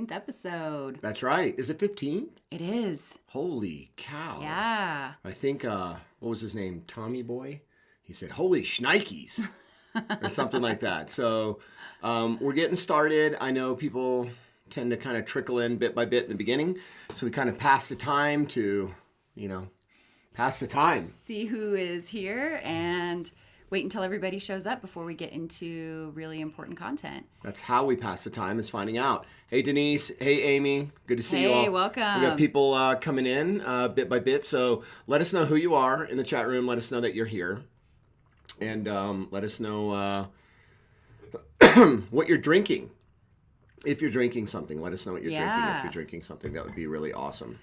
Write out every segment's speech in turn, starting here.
15th episode. That's right. Is it 15? It is. Holy cow. Yeah. I think, what was his name? Tommy Boy? He said, holy shnikes. Or something like that. So we're getting started. I know people tend to kind of trickle in bit by bit in the beginning. So we kind of pass the time to, pass the time. See who is here and wait until everybody shows up before we get into really important content. That's how we pass the time, is finding out. Hey, Denise. Hey, Amy. Good to see you all. Hey, welcome. We got people coming in bit by bit. So let us know who you are in the chat room. Let us know that you're here. And let us know what you're drinking. If you're drinking something, let us know what you're drinking. If you're drinking something, that would be really awesome.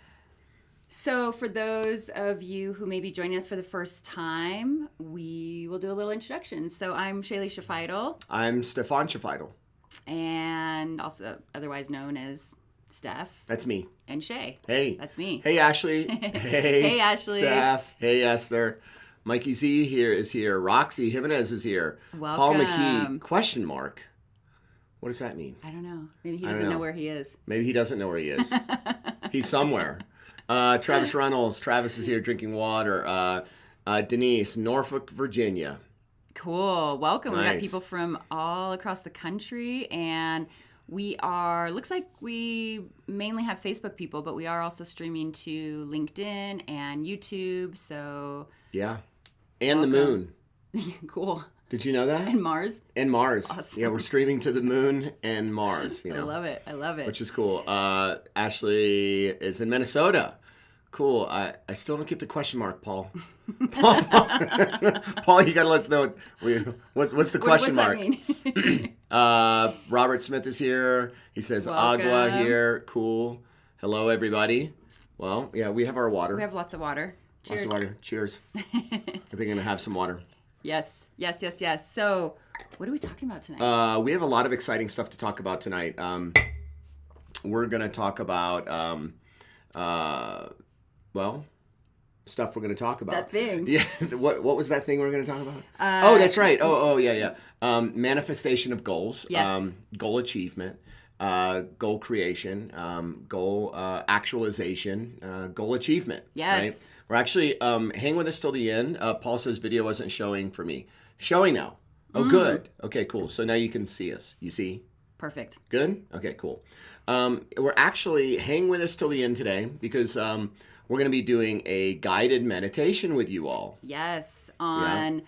So for those of you who may be joining us for the first time, we will do a little introduction. So I'm Shaylee Shafidal. I'm Stefan Shafidal. And also otherwise known as Steph. That's me. And Shay. Hey. That's me. Hey, Ashley. Hey, Ashley. Steph. Hey, Esther. Mikey Z is here. Roxy Jimenez is here. Welcome. Paul McKee, question mark. What does that mean? I don't know. Maybe he doesn't know where he is. Maybe he doesn't know where he is. He's somewhere. Travis Reynolds. Travis is here drinking water. Denise, Norfolk, Virginia. Cool. Welcome. Nice. We got people from all across the country, and looks like we mainly have Facebook people, but we are also streaming to LinkedIn and YouTube. So yeah. And welcome. The moon. Cool. Did you know that? And Mars. And Mars. Awesome. Yeah, we're streaming to the moon and Mars. I love it. I love it. Which is cool. Ashley is in Minnesota. Cool. I still don't get the question mark, Paul. Paul, you got to let us know what's the question mark. What's that mean? Robert Smith is here. He says Welcome. agua here. Cool. Hello, everybody. Well, yeah, we have our water. We have lots of water. Cheers. Lots of water. Cheers. I think I'm going to have some water. Yes. So, what are we talking about tonight? We have a lot of exciting stuff to talk about tonight. We're going to talk about, stuff we're going to talk about. That thing. Yeah. What was that thing we were going to talk about? That's right. Yeah. Manifestation of goals. Yes. Goal achievement. Goal creation. Goal actualization. Goal achievement. Yes. Right? We're actually, hang with us till the end. Paul says video wasn't showing for me. Showing now. Oh, good. Okay, cool. So now you can see us. You see? Perfect. Good? Okay, cool. We're actually, hang with us till the end today because we're going to be doing a guided meditation with you all. Yes, on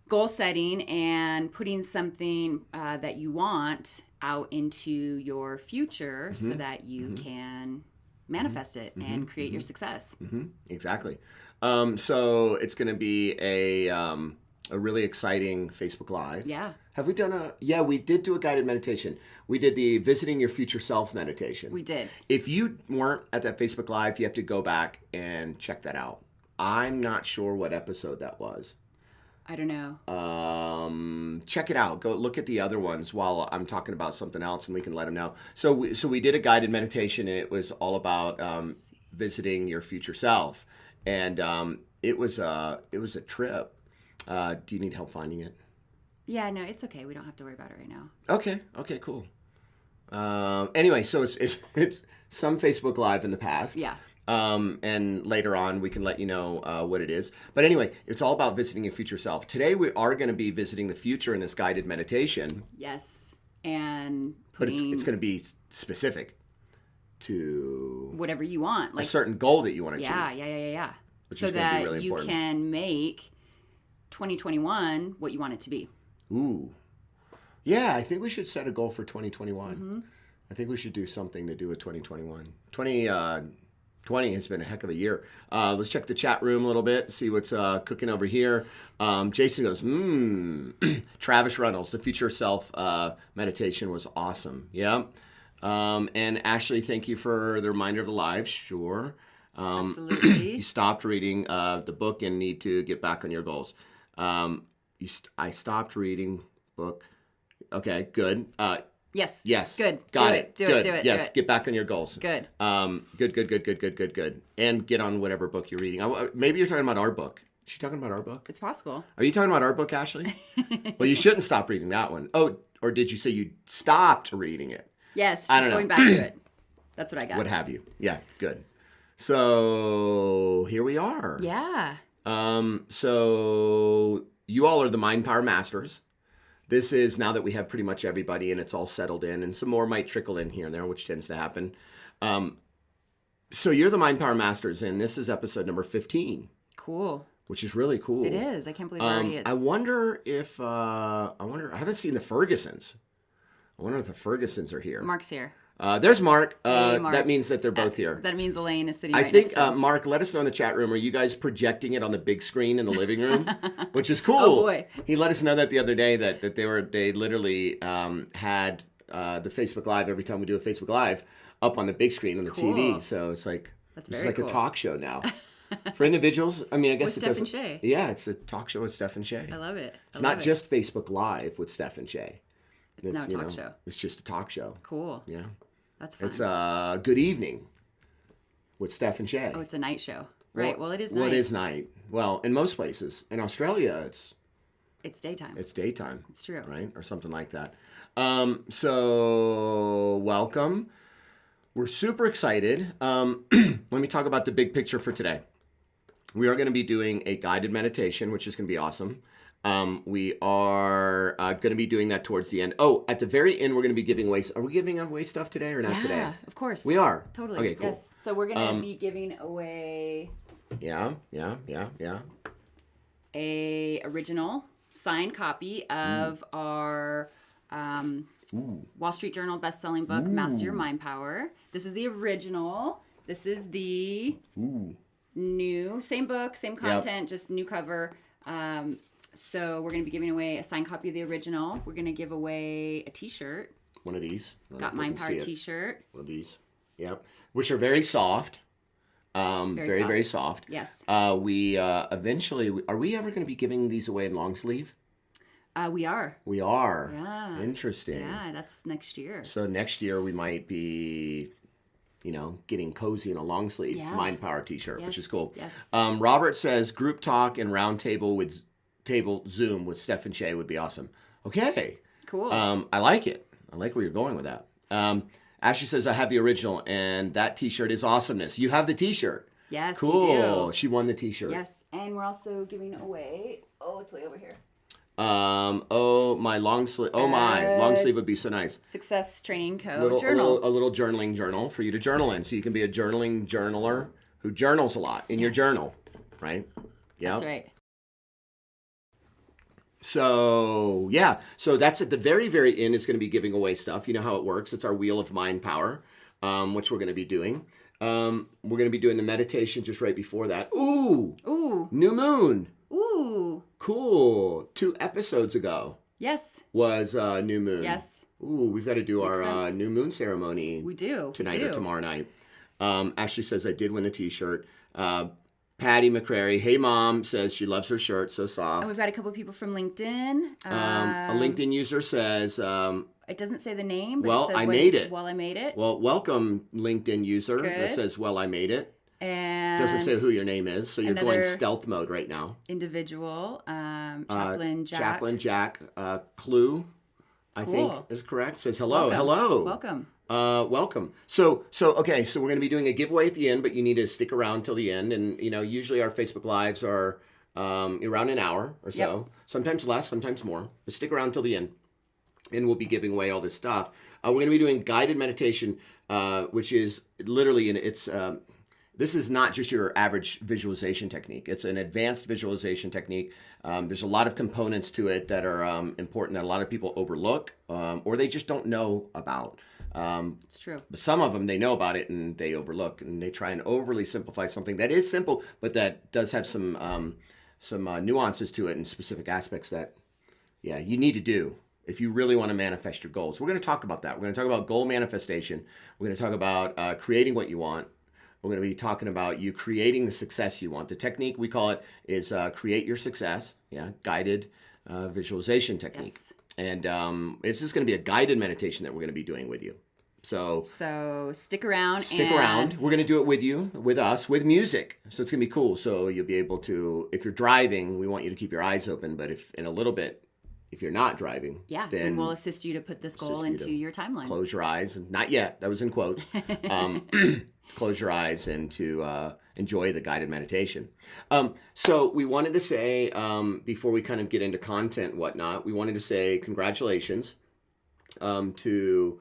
goal setting and putting something that you want out into your future so that you can manifest it and create your success. Exactly. So it's going to be a really exciting Facebook Live. Yeah. Have we done we did do a guided meditation. We did the Visiting Your Future Self meditation. We did. If you weren't at that Facebook Live, you have to go back and check that out. I'm not sure what episode that was. I don't know. Check it out. Go look at the other ones while I'm talking about something else, and we can let them know. So we did a guided meditation, and it was all about visiting your future self, and it was a trip. Do you need help finding it? Yeah, no, it's okay. We don't have to worry about it right now. Okay, cool. Anyway, so it's some Facebook Live in the past. Yeah. And later on, we can let you know what it is. But anyway, it's all about visiting your future self. Today, we are going to be visiting the future in this guided meditation. Yes. And But it's going to be specific to whatever you want. a certain goal that you want to achieve. Yeah. Which So is gonna be that really you important. can make 2021 what you want it to be. Ooh. Yeah, I think we should set a goal for 2021. I think we should do something to do with 2021. 2020 has been a heck of a year. Let's check the chat room a little bit, see what's cooking over here. Jason goes, Travis Reynolds, the Future Self meditation was awesome. Yeah. And Ashley, thank you for the reminder of the live. Sure. Absolutely. You stopped reading the book and need to get back on your goals. I stopped reading book. Okay, good. Yes. Good. Got it. Do Good. it. Yes, get back on your goals. Good. Good. And get on whatever book you're reading. Maybe you're talking about our book. Is she talking about our book? It's possible. Are you talking about our book, Ashley? Well, you shouldn't stop reading that one. Oh, or did you say you stopped reading it? Yes, I she's don't know. going back to it. That's what I got. What have you? Yeah, good. So here we are. Yeah. So you all are the Mind Power Masters. This is now that we have pretty much everybody and it's all settled in, and some more might trickle in here and there, which tends to happen. So you're the Mind Power Masters, and this is episode number 15. Cool. Which is really cool. It is. I can't believe it already is. I wonder if I haven't seen the Fergusons. I wonder if the Fergusons are here. Mark's here. There's Mark. Hey, Mark. That means that they're both here. That means Elaine is sitting I right think, next to him. Mark, let us know in the chat room. Are you guys projecting it on the big screen in the living room? Which is cool. Oh, boy. He let us know that the other day that they literally had the Facebook Live, every time we do a Facebook Live, up on the big screen on the TV. So it's like, That's it's very like cool. a talk show now. For individuals, I mean, I guess With it Steph doesn't. and Shay. Yeah, it's a talk show with Steph and Shay. I love it. It's not just Facebook Live with Steph and Shay. It's now a talk show. It's just a talk show. Cool. Yeah. That's fun. It's a Good Evening with Steph and Shay. Oh, it's a night show. Right. Well, it is night. Well, it is night. Well, in most places. In Australia, It's daytime. it's daytime. It's true. Right? Or something like that. So, welcome. We're super excited. Let me talk about the big picture for today. We are going to be doing a guided meditation, which is going to be awesome. We are going to be doing that towards the end. Oh, at the very end, we're going to be giving away. Are we giving away stuff today or not today? Yeah, of course. We are. Totally. Okay, cool. Yes. So we're going to be giving away Yeah. a original signed copy of our Wall Street Journal best-selling book, Master Your Mindpower. This is the original. This is the new, same book, same content, just new cover. So we're going to be giving away a signed copy of the original. We're going to give away a t-shirt. One of these. Got Mindpower t-shirt. One of these. Yep. Which are very soft. Very soft. Yes. We eventually, are we ever going to be giving these away in long sleeve? We are. We are. Yeah. Interesting. Yeah, that's next year. So next year we might be, getting cozy in a long sleeve Mind Power t-shirt, which is cool. Yes. Robert says group talk and round table with Zoom with Steph and Shay would be awesome. Okay. Cool. I like it. I like where you're going with that. Ashley says I have the original and that t-shirt is awesomeness. You have the t-shirt. Yes, Cool. you do. She won the t-shirt. Yes, and we're also giving away. Oh, it's way over here. My long sleeve would be so nice. Success Training Co. journal. A little journaling journal for you to journal in, so you can be a journaling journaler who journals a lot in your journal, right? Yeah, That's right. So that's at the very, very end. It's going to be giving away stuff. You know how it works. It's our Wheel of Mind Power, which we're going to be doing. We're going to be doing the meditation just right before that. Ooh, new moon. Ooh. Cool. 2 episodes ago. Yes. Was new moon. Yes. Ooh, we've got to do Makes our sense. new moon ceremony. We do. Tonight or tomorrow night. Ashley says I did win the t-shirt. Patty McCrary, hey mom, says she loves her shirt, so soft. And we've got a couple of people from LinkedIn. A LinkedIn user says... it doesn't say the name, but well, it says I made it. Well, I made it. Well, welcome, LinkedIn user. Good. That says, well, I made it. And Doesn't say who your name is, so you're going another stealth mode right now. Individual, Chaplain Jack. Chaplain Jack, Clue, I think is correct. Says hello. Welcome. Hello. Welcome. Welcome. So okay, so we're going to be doing a giveaway at the end, but you need to stick around till the end. And usually our Facebook Lives are around an hour or so. Yep. Sometimes less, sometimes more. But stick around till the end, and we'll be giving away all this stuff. We're going to be doing guided meditation, which is literally this is not just your average visualization technique. It's an advanced visualization technique. There's a lot of components to it that are important that a lot of people overlook or they just don't know about. It's true. But some of them, they know about it and they overlook and they try and overly simplify something that is simple, but that does have some nuances to it and specific aspects that, you need to do if you really want to manifest your goals. We're going to talk about that. We're going to talk about goal manifestation. We're going to talk about creating what you want. We're going to be talking about you creating the success you want. The technique, we call it, is create your success. Guided visualization technique. Yes. And it's just going to be a guided meditation that we're going to be doing with you. So stick around. Stick around. We're going to do it with you, with us, with music. So it's going to be cool. So you'll be able to, if you're driving, we want you to keep your eyes open. But if in a little bit, if you're not driving, then we'll assist you to put this goal into your timeline. Close your eyes, and not yet. That was in quotes. Close your eyes and to enjoy the guided meditation. So we wanted to say, before we kind of get into content and whatnot, we wanted to say congratulations to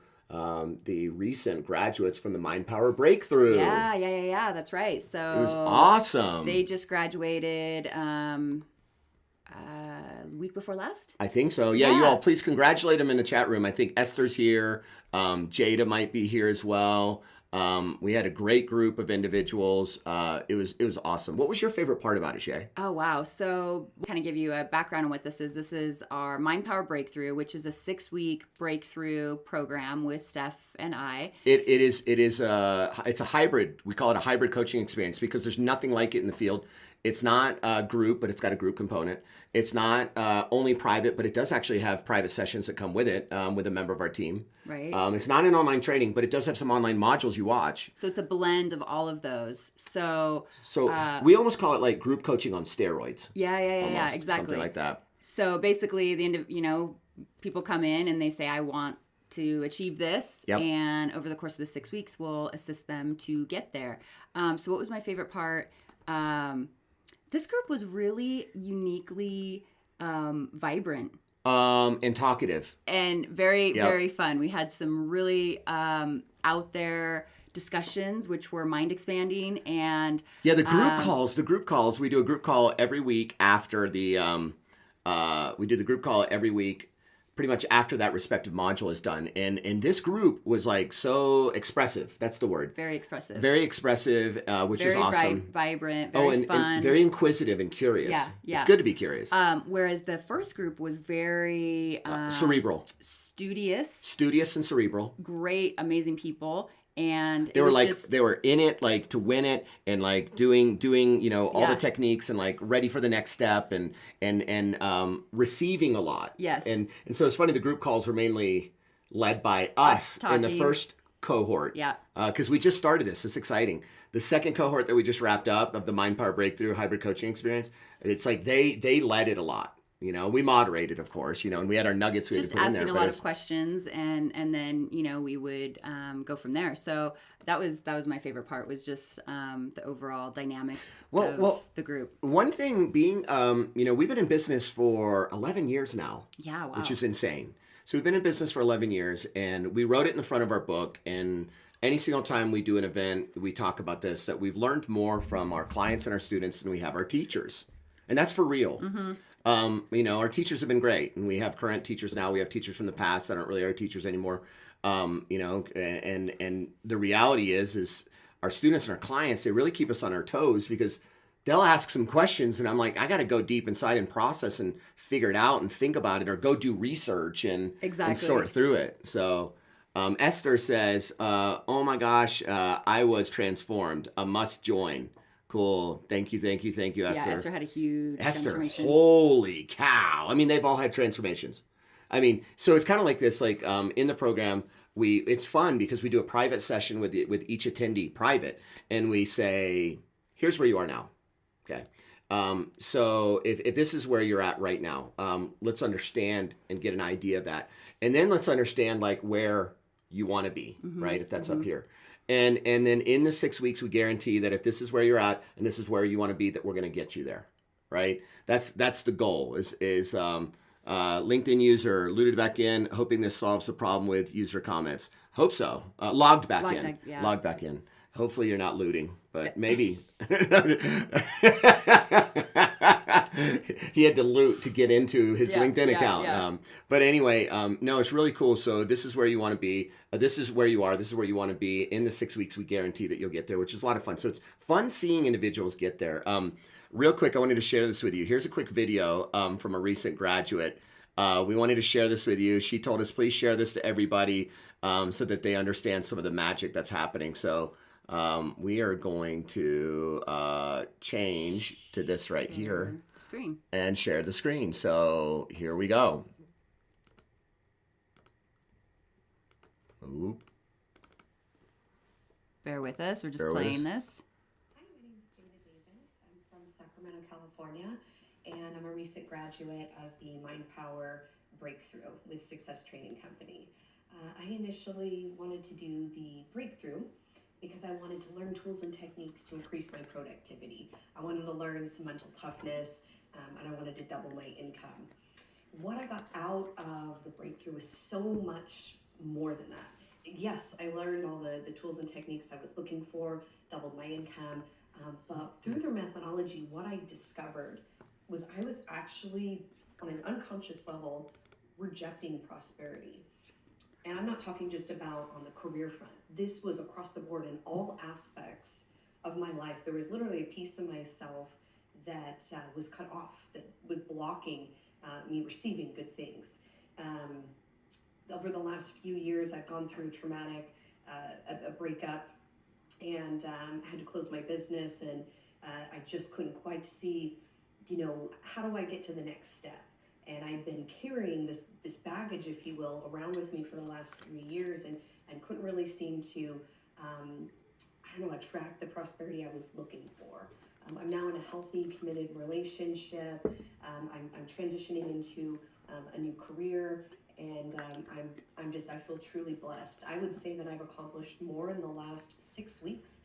the recent graduates from the Mindpower Breakthrough. Yeah. That's right. So it was awesome. They just graduated week before last. I think so. Yeah, you all please congratulate them in the chat room. I think Esther's here. Jada might be here as well. We had a great group of individuals. It was awesome. What was your favorite part about it, Shay? Oh, wow. So kind of give you a background on what this is. This is our Mindpower Breakthrough, which is a 6-week breakthrough program with Steph and I. It's a hybrid. We call it a hybrid coaching experience because there's nothing like it in the field. It's not a group, but it's got a group component. It's not only private, but it does actually have private sessions that come with it with a member of our team. Right. It's not an online training, but it does have some online modules you watch. So it's a blend of all of those. So we almost call it like group coaching on steroids. Yeah, exactly. Something like that. So basically, people come in and they say, I want to achieve this. Yep. And over the course of the 6 weeks, we'll assist them to get there. So what was my favorite part? This group was really uniquely vibrant. And talkative. And very fun. We had some really out there discussions, which were mind expanding. And the group calls, we do a group call every week after we do the group call every week pretty much after that respective module is done. And this group was like so expressive. That's the word. Very expressive. Very expressive, which is awesome. Very vibrant, very fun. And very inquisitive and curious. Yeah. It's good to be curious. Whereas the first group was very... cerebral. Studious and cerebral. Great, amazing people. And they were in it like to win it and like doing all the techniques and like ready for the next step and receiving a lot. Yes. And so it's funny, the group calls were mainly led by us in the first cohort. Yeah. Because we just started this. It's exciting. The second cohort that we just wrapped up of the Mindpower Breakthrough Hybrid Coaching Experience, it's like they led it a lot. We moderated, of course, and we had our nuggets we had to put in there. Just asking a lot of questions, and then, we would go from there. So that was my favorite part, was just the overall dynamics of the group. One thing being, we've been in business for 11 years now. Yeah, wow. Which is insane. So we've been in business for 11 years, and we wrote it in the front of our book, and any single time we do an event, we talk about this, that we've learned more from our clients and our students than we have our teachers. And that's for real. Mm-hmm. Our teachers have been great, and we have current teachers now. We have teachers from the past that aren't really our teachers anymore. And the reality is our students and our clients, they really keep us on our toes because they'll ask some questions, and I'm like, I got to go deep inside and process and figure it out and think about it, or go do research and sort through it. So Esther says, oh my gosh, I was transformed. A must join. Cool. Thank you, Esther. Yeah, Esther had a huge transformation. Holy cow. I mean, they've all had transformations. I mean, so it's kind of like this, like in the program, it's fun because we do a private session with each attendee, private, and we say, here's where you are now. Okay. So if this is where you're at right now, let's understand and get an idea of that. And then let's understand like where you want to be, right? If that's up here. And then in the 6 weeks, we guarantee that if this is where you're at and this is where you want to be, that we're going to get you there, right? That's the goal. Is LinkedIn user looted back in, hoping this solves the problem with user comments. Hope so. Logged back in. Hopefully you're not looting, but maybe. He had to loot to get into his LinkedIn account. Yeah. But anyway, no, it's really cool. So this is where you want to be. This is where you are. This is where you want to be. In the 6 weeks, we guarantee that you'll get there, which is a lot of fun. So it's fun seeing individuals get there. Real quick, I wanted to share this with you. Here's a quick video from a recent graduate. We wanted to share this with you. She told us, please share this to everybody so that they understand some of the magic that's happening. So we are going to change to this right here. The screen. And share the screen. So here we go. Ooh. Bear with us. We're just playing this. Hi, my name is Jada Davis. I'm from Sacramento, California, and I'm a recent graduate of the Mindpower breakthrough with Success Training Company. I initially wanted to do the breakthrough because I wanted to learn tools and techniques to increase my productivity. I wanted to learn some mental toughness, and I wanted to double my income. What I got out of the breakthrough was so much more than that. Yes, I learned all the tools and techniques I was looking for, doubled my income, but through their methodology, what I discovered was I was actually, on an unconscious level, rejecting prosperity. And I'm not talking just about on the career front. This was across the board in all aspects of my life. There was literally a piece of myself that was cut off, that was blocking me receiving good things. Over the last few years, I've gone through a breakup, and had to close my business, and I just couldn't quite see, how do I get to the next step? And I've been carrying this baggage, if you will, around with me for the last 3 years, and couldn't really seem to, attract the prosperity I was looking for. I'm now in a healthy, committed relationship. I'm transitioning into a new career, and I feel truly blessed. I would say that I've accomplished more in the last 6 weeks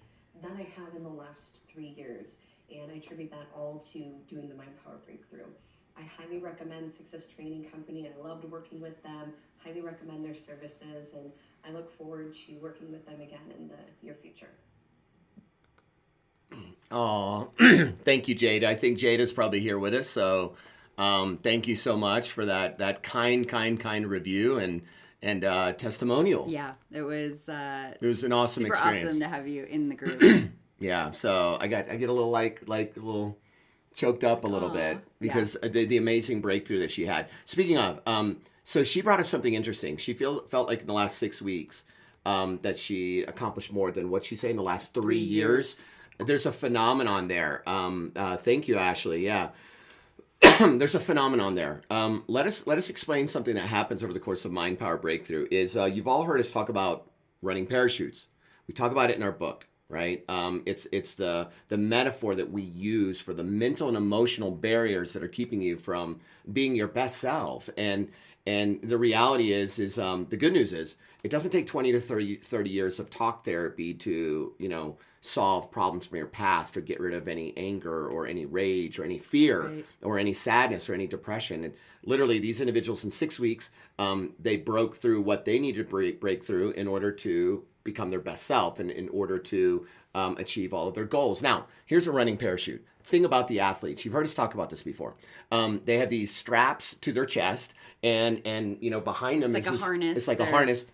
than I have in the last 3 years, and I attribute that all to doing the Mindpower breakthrough. I highly recommend Success Training Company. I loved working with them. Highly recommend their services, and I look forward to working with them again in the near future. Oh, thank you, Jada. I think Jada's probably here with us, so thank you so much for that kind review and testimonial. Yeah, it was an awesome super experience. awesome to have you in the group. Yeah, so I get a little like a little choked up a little bit because the amazing breakthrough that she had. Speaking of, so she brought up something interesting. She felt like in the last 6 weeks that she accomplished more than what she said in the last 3 years. There's a phenomenon there. Thank you, Ashley. Yeah. There's a phenomenon there. Let us explain something that happens over the course of Mindpower Breakthrough. Is you've all heard us talk about running parachutes. We talk about it in our book, right? It's the metaphor that we use for the mental and emotional barriers that are keeping you from being your best self. And the reality is the good news is it doesn't take 20 to 30 years of talk therapy to solve problems from your past or get rid of any anger or any rage or any fear or any sadness or any depression. And literally these individuals in 6 weeks, they broke through what they needed to break through in order to become their best self and in order to achieve all of their goals. Now, here's a running parachute. Thing about the athletes, you've heard us talk about this before. They have these straps to their chest and behind them it's like a harness. It's like a harness.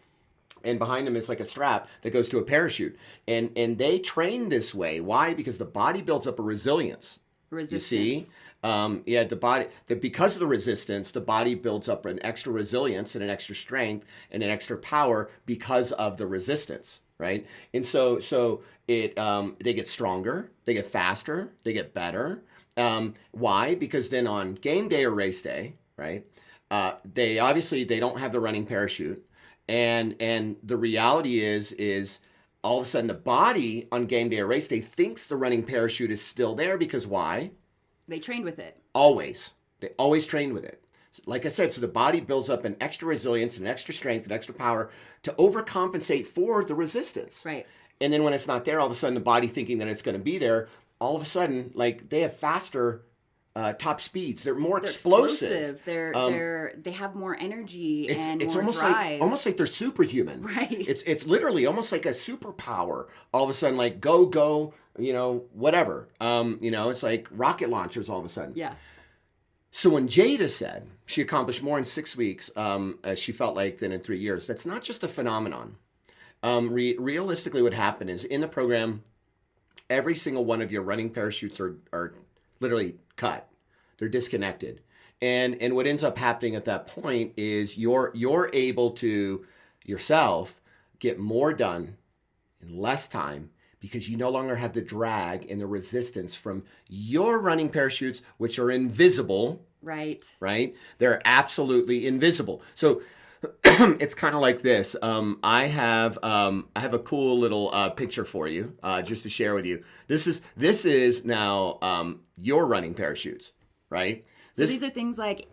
And behind them is like a strap that goes to a parachute. And they train this way. Why? Because the body builds up a resilience. You see? Because of the resistance, the body builds up an extra resilience and an extra strength and an extra power because of the resistance, right? And so they get stronger, they get faster, they get better. Why? Because then on game day or race day, right? They don't have the running parachute. And the reality is all of a sudden the body on game day or race day thinks the running parachute is still there because why? They trained with it. Always. They always trained with it. Like I said, so the body builds up an extra resilience, an extra strength, an extra power to overcompensate for the resistance. Right. And then when it's not there, all of a sudden the body thinking that it's going to be there, all of a sudden, like they have faster top speeds. They're more explosive. They have more energy and it's more almost drive. almost like they're superhuman. Right. It's literally almost like a superpower. All of a sudden, like go, whatever. It's like rocket launchers all of a sudden. Yeah. So when Jada said she accomplished more in 6 weeks, as she felt like than in 3 years, that's not just a phenomenon. Realistically, what happened is in the program, every single one of your running parachutes are literally cut. They're disconnected. And what ends up happening at that point is you're able to yourself get more done in less time because you no longer have the drag and the resistance from your running parachutes, which are invisible. Right. Right? They're absolutely invisible. So it's kind of like this. I have a cool little picture for you, just to share with you. This is now your running parachutes, right? So these are things like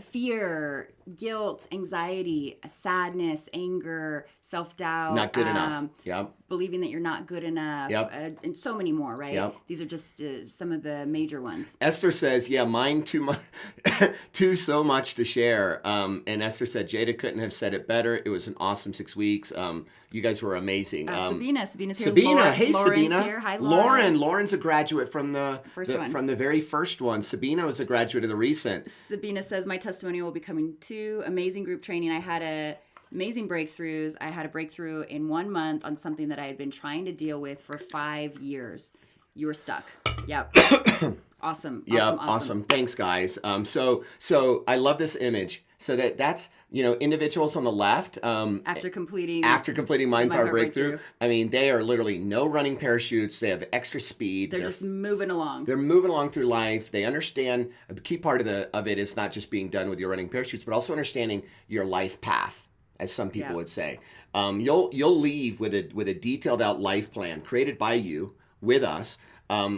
fear, guilt, anxiety, sadness, anger, self-doubt. Not good enough. Yep. Believing that you're not good enough. Yep. And so many more, right? Yep. These are just some of the major ones. Esther says, yeah, mine too much, so much to share. And Esther said, Jada couldn't have said it better. It was an awesome 6 weeks. You guys were amazing. Sabina's here. Sabina, hey Lauren's Sabina. Here. Hi, Lauren. Lauren's a graduate from the very first one. Sabina was a graduate of the recent. Sabina says, my testimony will be coming too. Amazing group training. I had amazing breakthroughs. I had a breakthrough in 1 month on something that I had been trying to deal with for 5 years. You were stuck. Yep. Awesome. Awesome. Thanks, guys. So I love this image. So that's individuals on the left. After completing Mindpower Breakthrough. I mean, they are literally no running parachutes. They have extra speed. They're just moving along. They're moving along through life. They understand a key part of it is not just being done with your running parachutes, but also understanding your life path, as some people would say. You'll leave with a detailed out life plan created by you with us,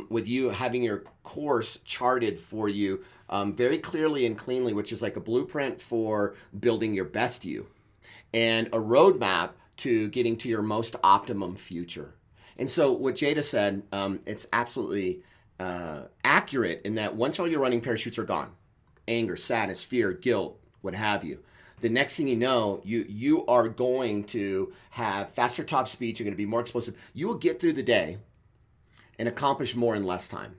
with you having your course charted for you very clearly and cleanly, which is like a blueprint for building your best you and a roadmap to getting to your most optimum future. And so what Jada said, it's absolutely accurate in that once all your running parachutes are gone, anger, sadness, fear, guilt, what have you, the next thing you know, you are going to have faster top speed. You're going to be more explosive. You will get through the day and accomplish more in less time.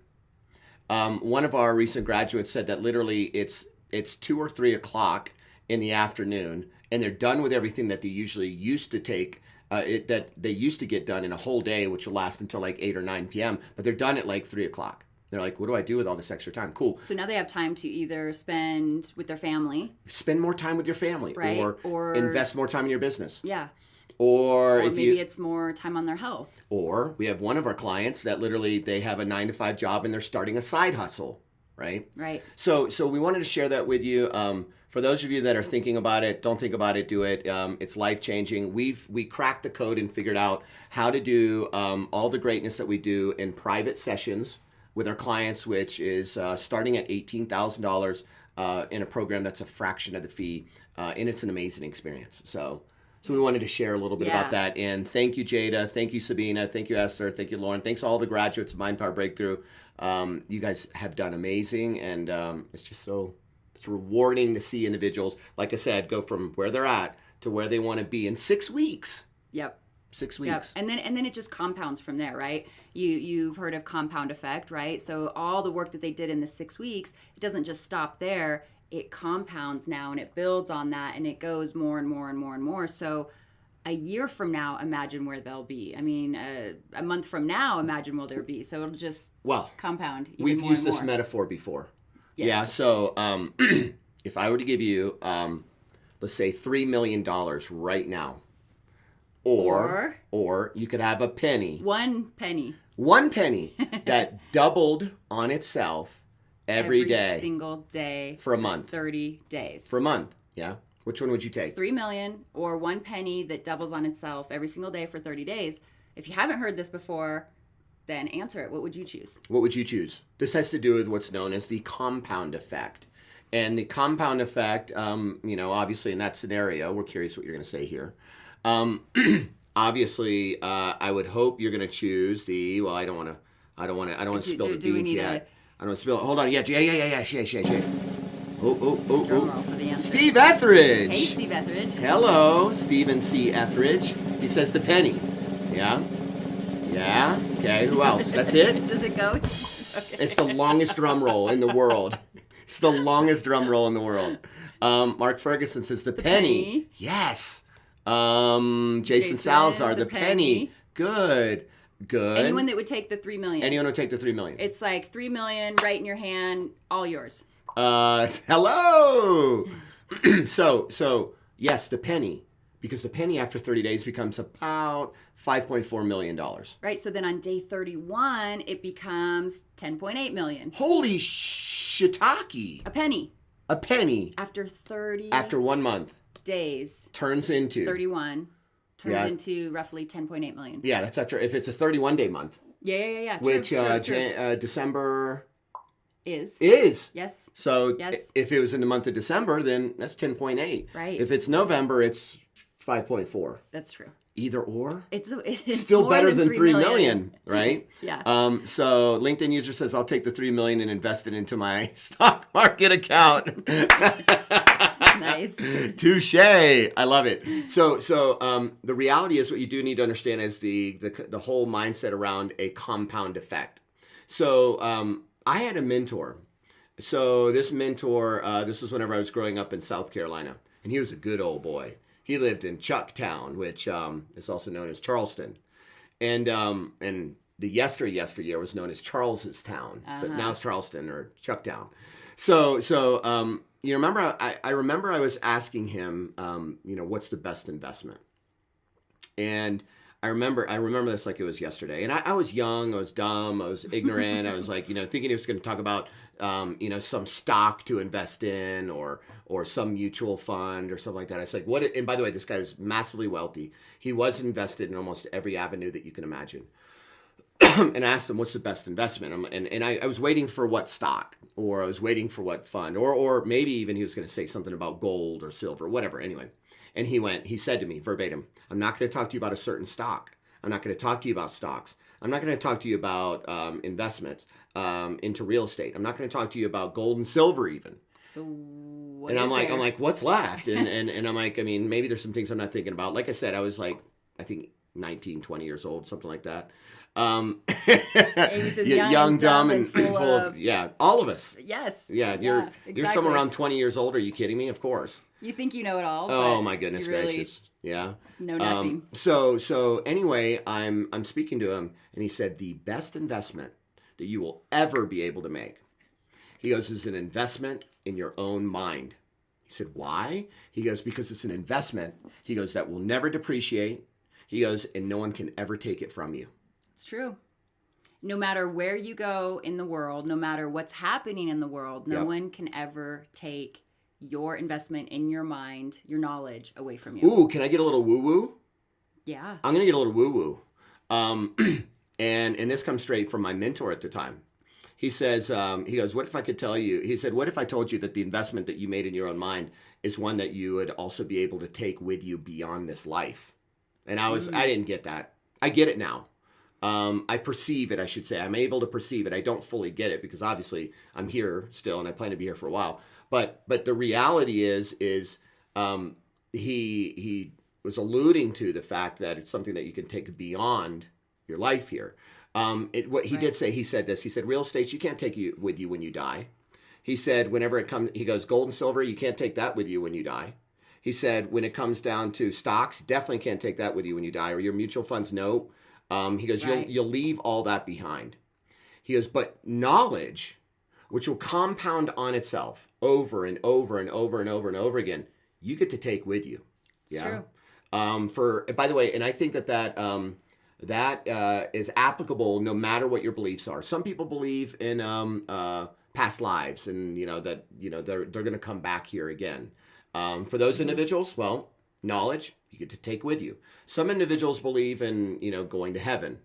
One of our recent graduates said that literally it's 2 or 3 o'clock in the afternoon, and they're done with everything that they usually used to take, that they used to get done in a whole day, which will last until like 8 or 9 p.m., but they're done at like 3 o'clock. They're like, what do I do with all this extra time? Cool. So now they have time to either spend with their family. Spend more time with your family. Right. Or invest more time in your business. Yeah. Or if maybe it's more time on their health. Or we have one of our clients that literally they have a 9-to-5 job and they're starting a side hustle, right? Right. So we wanted to share that with you. For those of you that are thinking about it, don't think about it, do it. It's life-changing. We cracked the code and figured out how to do all the greatness that we do in private sessions with our clients, which is starting at $18,000 in a program that's a fraction of the fee, and it's an amazing experience. So we wanted to share a little bit about that. And thank you, Jada. Thank you, Sabina. Thank you, Esther. Thank you, Lauren. Thanks to all the graduates of Mindpower Breakthrough. You guys have done amazing, and it's rewarding to see individuals, like I said, go from where they're at to where they want to be in 6 weeks. Yep. 6 weeks. Yep. And then it just compounds from there, right? You've heard of compound effect, right? So all the work that they did in the 6 weeks, it doesn't just stop there. It compounds now and it builds on that and it goes more and more and more and more. So a year from now, imagine where they'll be. I mean, a month from now, imagine where they'll be. So it'll just compound even we've more used and more. this metaphor before. Yes. Yeah, so if I were to give you, let's say $3 million right now, or you could have a penny. One penny. One penny that doubled on itself every day. Single day. For a month. 30 days. For a month, yeah. Which one would you take? 3 million or one penny that doubles on itself every single day for 30 days. If you haven't heard this before, then answer it. What would you choose? What would you choose? This has to do with what's known as the compound effect. And the compound effect, obviously in that scenario, we're curious what you're going to say here. Obviously, I would hope you're going to choose the. Well, I don't want to spill the beans yet. I don't want to spill. Hold on. Yeah. Shay. Oh. Drum roll for the answer. Steve Etheridge. Hey, Steve Etheridge. Hello, Stephen C. Etheridge. He says the penny. Yeah. Okay. Who else? That's it. Does it go? Okay. It's the longest drum roll in the world. It's the longest drum roll in the world. Mark Ferguson says the penny. Yes. Jason Salazar, the penny. Good. Anyone that would take the 3 million. Anyone would take the 3 million. It's like 3 million right in your hand, all yours. Hello. So yes, the penny, because the penny after 30 days becomes about $5.4 million. Right. So then on day 31, it becomes 10.8 million. Holy shiitake. A penny. After 1 month. Days. Turns into. 31. Into roughly 10.8 million. Yeah, that's after, if it's a 31-day month. Yeah. Which true. December Is. Yes. So Yes. if it was in the month of December, then that's 10.8. Right. If it's November, it's 5.4. That's true. Either or. It's still more better than 3 million, right? Yeah. So LinkedIn user says, I'll take the 3 million and invest it into my stock market account. Nice. Touche. I love it. So the reality is, what you do need to understand is the whole mindset around a compound effect. So I had a mentor. So this mentor, this was whenever I was growing up in South Carolina, and he was a good old boy. He lived in Chucktown, which is also known as Charleston, and the yesteryear was known as Charles's Town, but now it's Charleston or Chucktown. So you remember, I remember I was asking him, what's the best investment, and I remember this like it was yesterday. And I was young, I was dumb, I was ignorant. I was like, thinking he was going to talk about, some stock to invest in or some mutual fund or something like that. I was like, what? And by the way, this guy was massively wealthy. He was invested in almost every avenue that you can imagine. And I asked him, what's the best investment? And I was waiting for what stock, or I was waiting for what fund, or maybe even he was going to say something about gold or silver, whatever. Anyway. And he said to me verbatim, I'm not going to talk to you about a certain stock. I'm not going to talk to you about stocks. I'm not going to talk to you about investments into real estate. I'm not going to talk to you about gold and silver even. So what and is I'm like, there? I'm like, what's left? And I'm like, I mean, maybe there's some things I'm not thinking about. Like I said, I was like, I think 19, 20 years old, something like that. He says young, dumb, and full of all of us. Yes. Yeah, you're somewhere around 20 years old. Are you kidding me? Of course. You think you know it all. Oh my goodness you really gracious! Yeah. know nothing. So anyway, I'm speaking to him, and he said the best investment that you will ever be able to make, he goes, is an investment in your own mind. He said, why? He goes, because it's an investment. He goes, that will never depreciate. He goes, and no one can ever take it from you. It's true. No matter where you go in the world, no matter what's happening in the world, no one can ever take your investment in your mind, your knowledge away from you. Ooh, can I get a little woo-woo? Yeah. I'm going to get a little woo-woo. And this comes straight from my mentor at the time. He says, he goes, what if I could tell you, he said, what if I told you that the investment that you made in your own mind is one that you would also be able to take with you beyond this life? And I didn't get that. I get it now. I perceive it, I should say. I'm able to perceive it. I don't fully get it because obviously I'm here still and I plan to be here for a while. But the reality is he was alluding to the fact that it's something that you can take beyond your life here. What he did say, he said this. He said, real estate, you can't take you with you when you die. He said, whenever it comes, he goes, gold and silver, you can't take that with you when you die. He said, when it comes down to stocks, definitely can't take that with you when you die. Or your mutual funds, no. He goes, you'll leave all that behind. He goes, but knowledge, which will compound on itself over and over and over and over and over again, you get to take with you. It's true. By the way, and I think that is applicable no matter what your beliefs are. Some people believe in past lives, and they're going to come back here again. For those individuals, well, knowledge you get to take with you. Some individuals believe in going to heaven,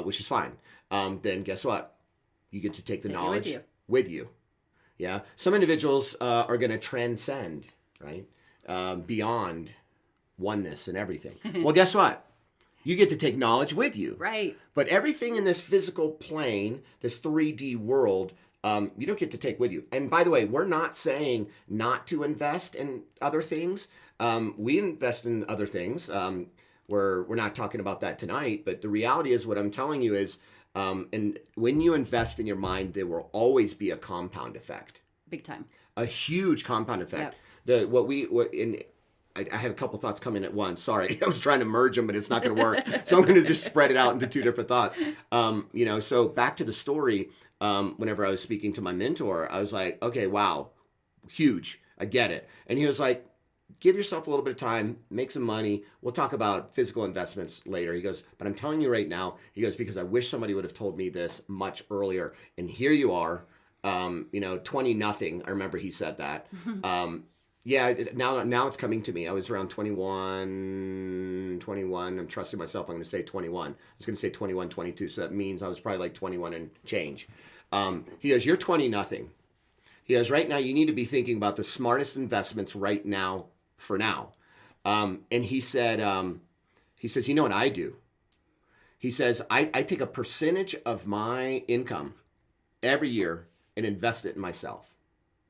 which is fine. Then guess what? You get to take the knowledge with you. Yeah. Some individuals are going to transcend, right? Beyond oneness and everything. Well, guess what? You get to take knowledge with you. Right. But everything in this physical plane, this 3D world, you don't get to take with you. And by the way, we're not saying not to invest in other things. We invest in other things. We're not talking about that tonight. But the reality is, what I'm telling you is, and when you invest in your mind, there will always be a compound effect. Big time. A huge compound effect. Yep. I have a couple thoughts coming at once. Sorry, I was trying to merge them, but it's not going to work. So I'm going to just spread it out into two different thoughts. So back to the story. Whenever I was speaking to my mentor, I was like, okay, wow, huge. I get it. And he was like, give yourself a little bit of time, make some money. We'll talk about physical investments later. He goes, but I'm telling you right now, he goes, because I wish somebody would have told me this much earlier. And here you are, 20 nothing. I remember he said that. Now it's coming to me. I was around 21. I'm trusting myself. I'm going to say 21. I was going to say 21, 22. So that means I was probably like 21 and change. He goes, you're 20 nothing. He goes, right now you need to be thinking about the smartest investments right now for now. And he said, you know what I do? He says, I take a percentage of my income every year and invest it in myself.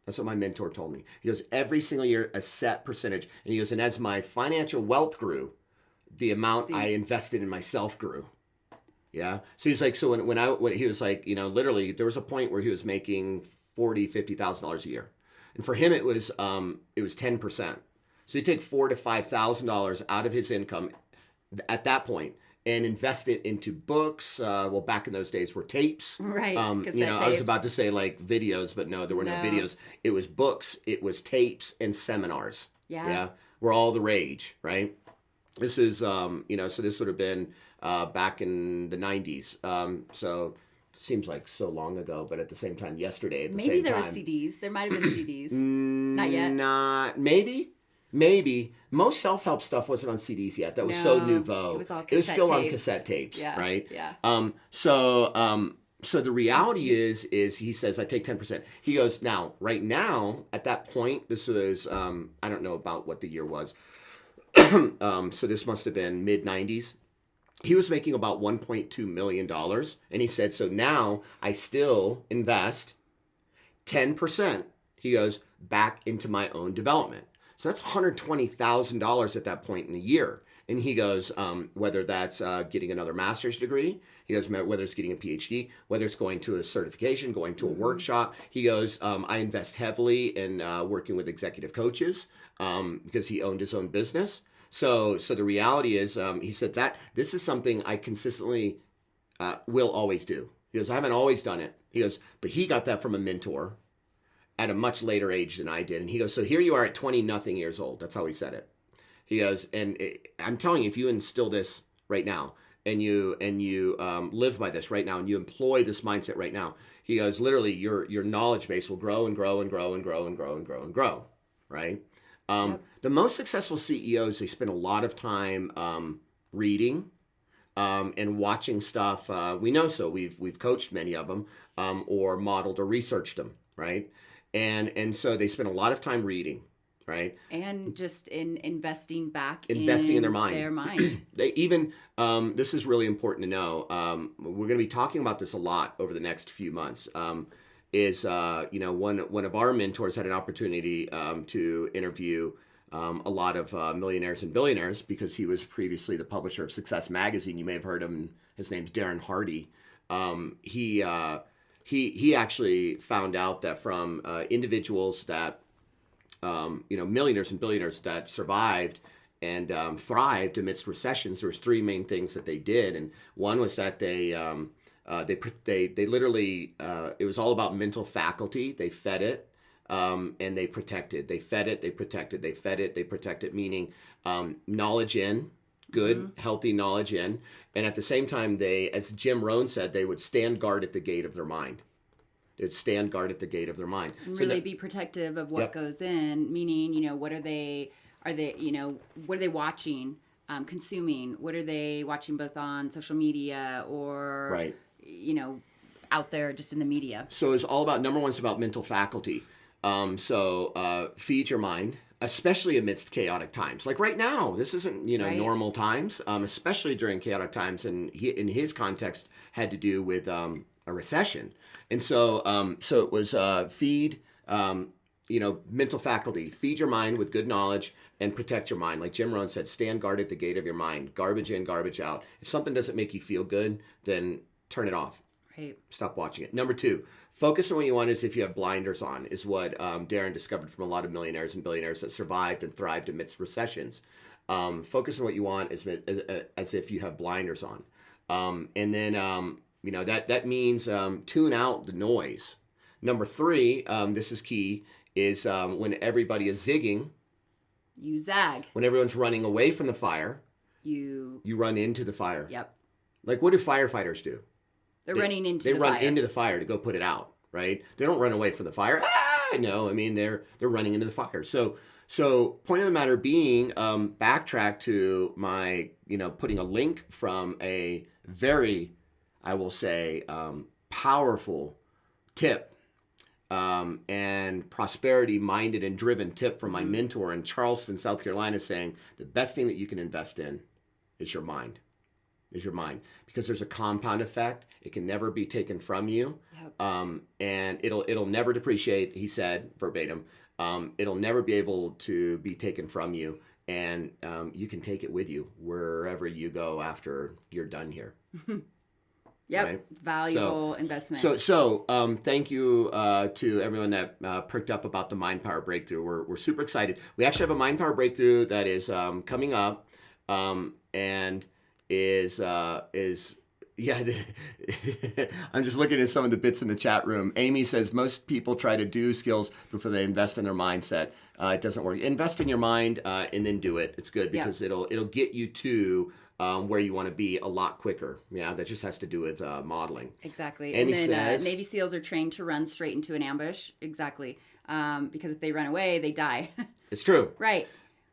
That's what my mentor told me. He goes, every single year, a set percentage. And he goes, and as my financial wealth grew, the amount I invested in myself grew. Yeah. So he's like, so when he was like, literally there was a point where he was making $40,000-$50,000 a year. And for him, it was 10%. So he'd take $4,000 to $5,000 out of his income at that point and invest it into books. Well, back in those days were tapes. Right. Tapes. I was about to say like videos, but no, there were no videos. It was books, it was tapes and seminars. Yeah. Were all the rage, right? This is, so this would have been back in the 90s. So seems like so long ago, but at the same time, yesterday at the maybe same time. Maybe there were CDs. There might have been CDs. Not yet. Maybe. Most self-help stuff wasn't on CDs yet. That was so nouveau. It was all cassette It was still tapes. on cassette tapes, right? Yeah. So the reality is he says, I take 10%. He goes, right now, at that point, this was, I don't know about what the year was. So this must have been mid-90s. He was making about $1.2 million. And he said, so now I still invest 10%, he goes, back into my own development. So that's $120,000 at that point in a year. And he goes, whether that's getting another master's degree, he goes, whether it's getting a PhD, whether it's going to a certification, going to a workshop. He goes, I invest heavily in working with executive coaches because he owned his own business. So the reality is, he said that this is something I consistently will always do. He goes, I haven't always done it. He goes, but he got that from a mentor at a much later age than I did. And he goes, so here you are at 20 nothing years old. That's how he said it. He goes, I'm telling you, if you instill this right now and you live by this right now and you employ this mindset right now, he goes, literally your knowledge base will grow and grow and grow and grow and grow and grow and grow, right? The most successful CEOs, they spend a lot of time reading and watching stuff. We know so. We've coached many of them or modeled or researched them, right? And so they spend a lot of time reading, right? And just investing in their mind. They even this is really important to know. We're going to be talking about this a lot over the next few months. One of our mentors had an opportunity to interview a lot of millionaires and billionaires because he was previously the publisher of Success Magazine. You may have heard him. His name's Darren Hardy. He actually found out that from individuals that millionaires and billionaires that survived and thrived amidst recessions, there was three main things that they did, and one was that they literally it was all about mental faculty. They fed it and they protected. They fed it, they protected. They fed it, they protected. Meaning knowledge in, good, healthy knowledge in, and at the same time they, as Jim Rohn said, they would stand guard at the gate of their mind. They'd stand guard at the gate of their mind. Really be protective of what goes in. Meaning, what are they watching? Consuming? What are they watching both on social media or, out there just in the media? So it's all about, number one, it's about mental faculty. Feed your mind, especially amidst chaotic times. Like right now, this isn't, normal times, especially during chaotic times. And he, in his context, had to do with a recession. And so it was feed, mental faculty, feed your mind with good knowledge and protect your mind. Like Jim Rohn said, stand guard at the gate of your mind. Garbage in, garbage out. If something doesn't make you feel good, then turn it off. Right. Stop watching it. Number two, focus on what you want as if you have blinders on, is what Darren discovered from a lot of millionaires and billionaires that survived and thrived amidst recessions. Focus on what you want as if you have blinders on. And then, that means tune out the noise. Number three, this is key, is when everybody is zigging, you zag. When everyone's running away from the fire, you run into the fire. Yep. Like, what do firefighters do? They run into the fire. They run into the fire to go put it out, right? They don't run away from the fire. No, I mean, they're running into the fire. So point of the matter being, backtrack to my, putting a link from a very, I will say, powerful tip and prosperity-minded and driven tip from my mentor in Charleston, South Carolina, saying the best thing that you can invest in is your mind. Because there's a compound effect. It can never be taken from you. Yep. And it'll never depreciate, he said, verbatim. It'll never be able to be taken from you. And you can take it with you wherever you go after you're done here. Yep, right? It's valuable investment. So thank you to everyone that perked up about the Mind Power Breakthrough. We're super excited. We actually have a Mind Power Breakthrough that is coming up, and is yeah. I'm just looking at some of the bits in the chat room. Amy says most people try to do skills before they invest in their mindset. It doesn't work. Invest in your mind and then do it. It's good because it'll get you to where you want to be a lot quicker. Yeah, that just has to do with modeling. Exactly. Amy and then says, Navy SEALs are trained to run straight into an ambush. Exactly. Because if they run away, they die. It's true. Right.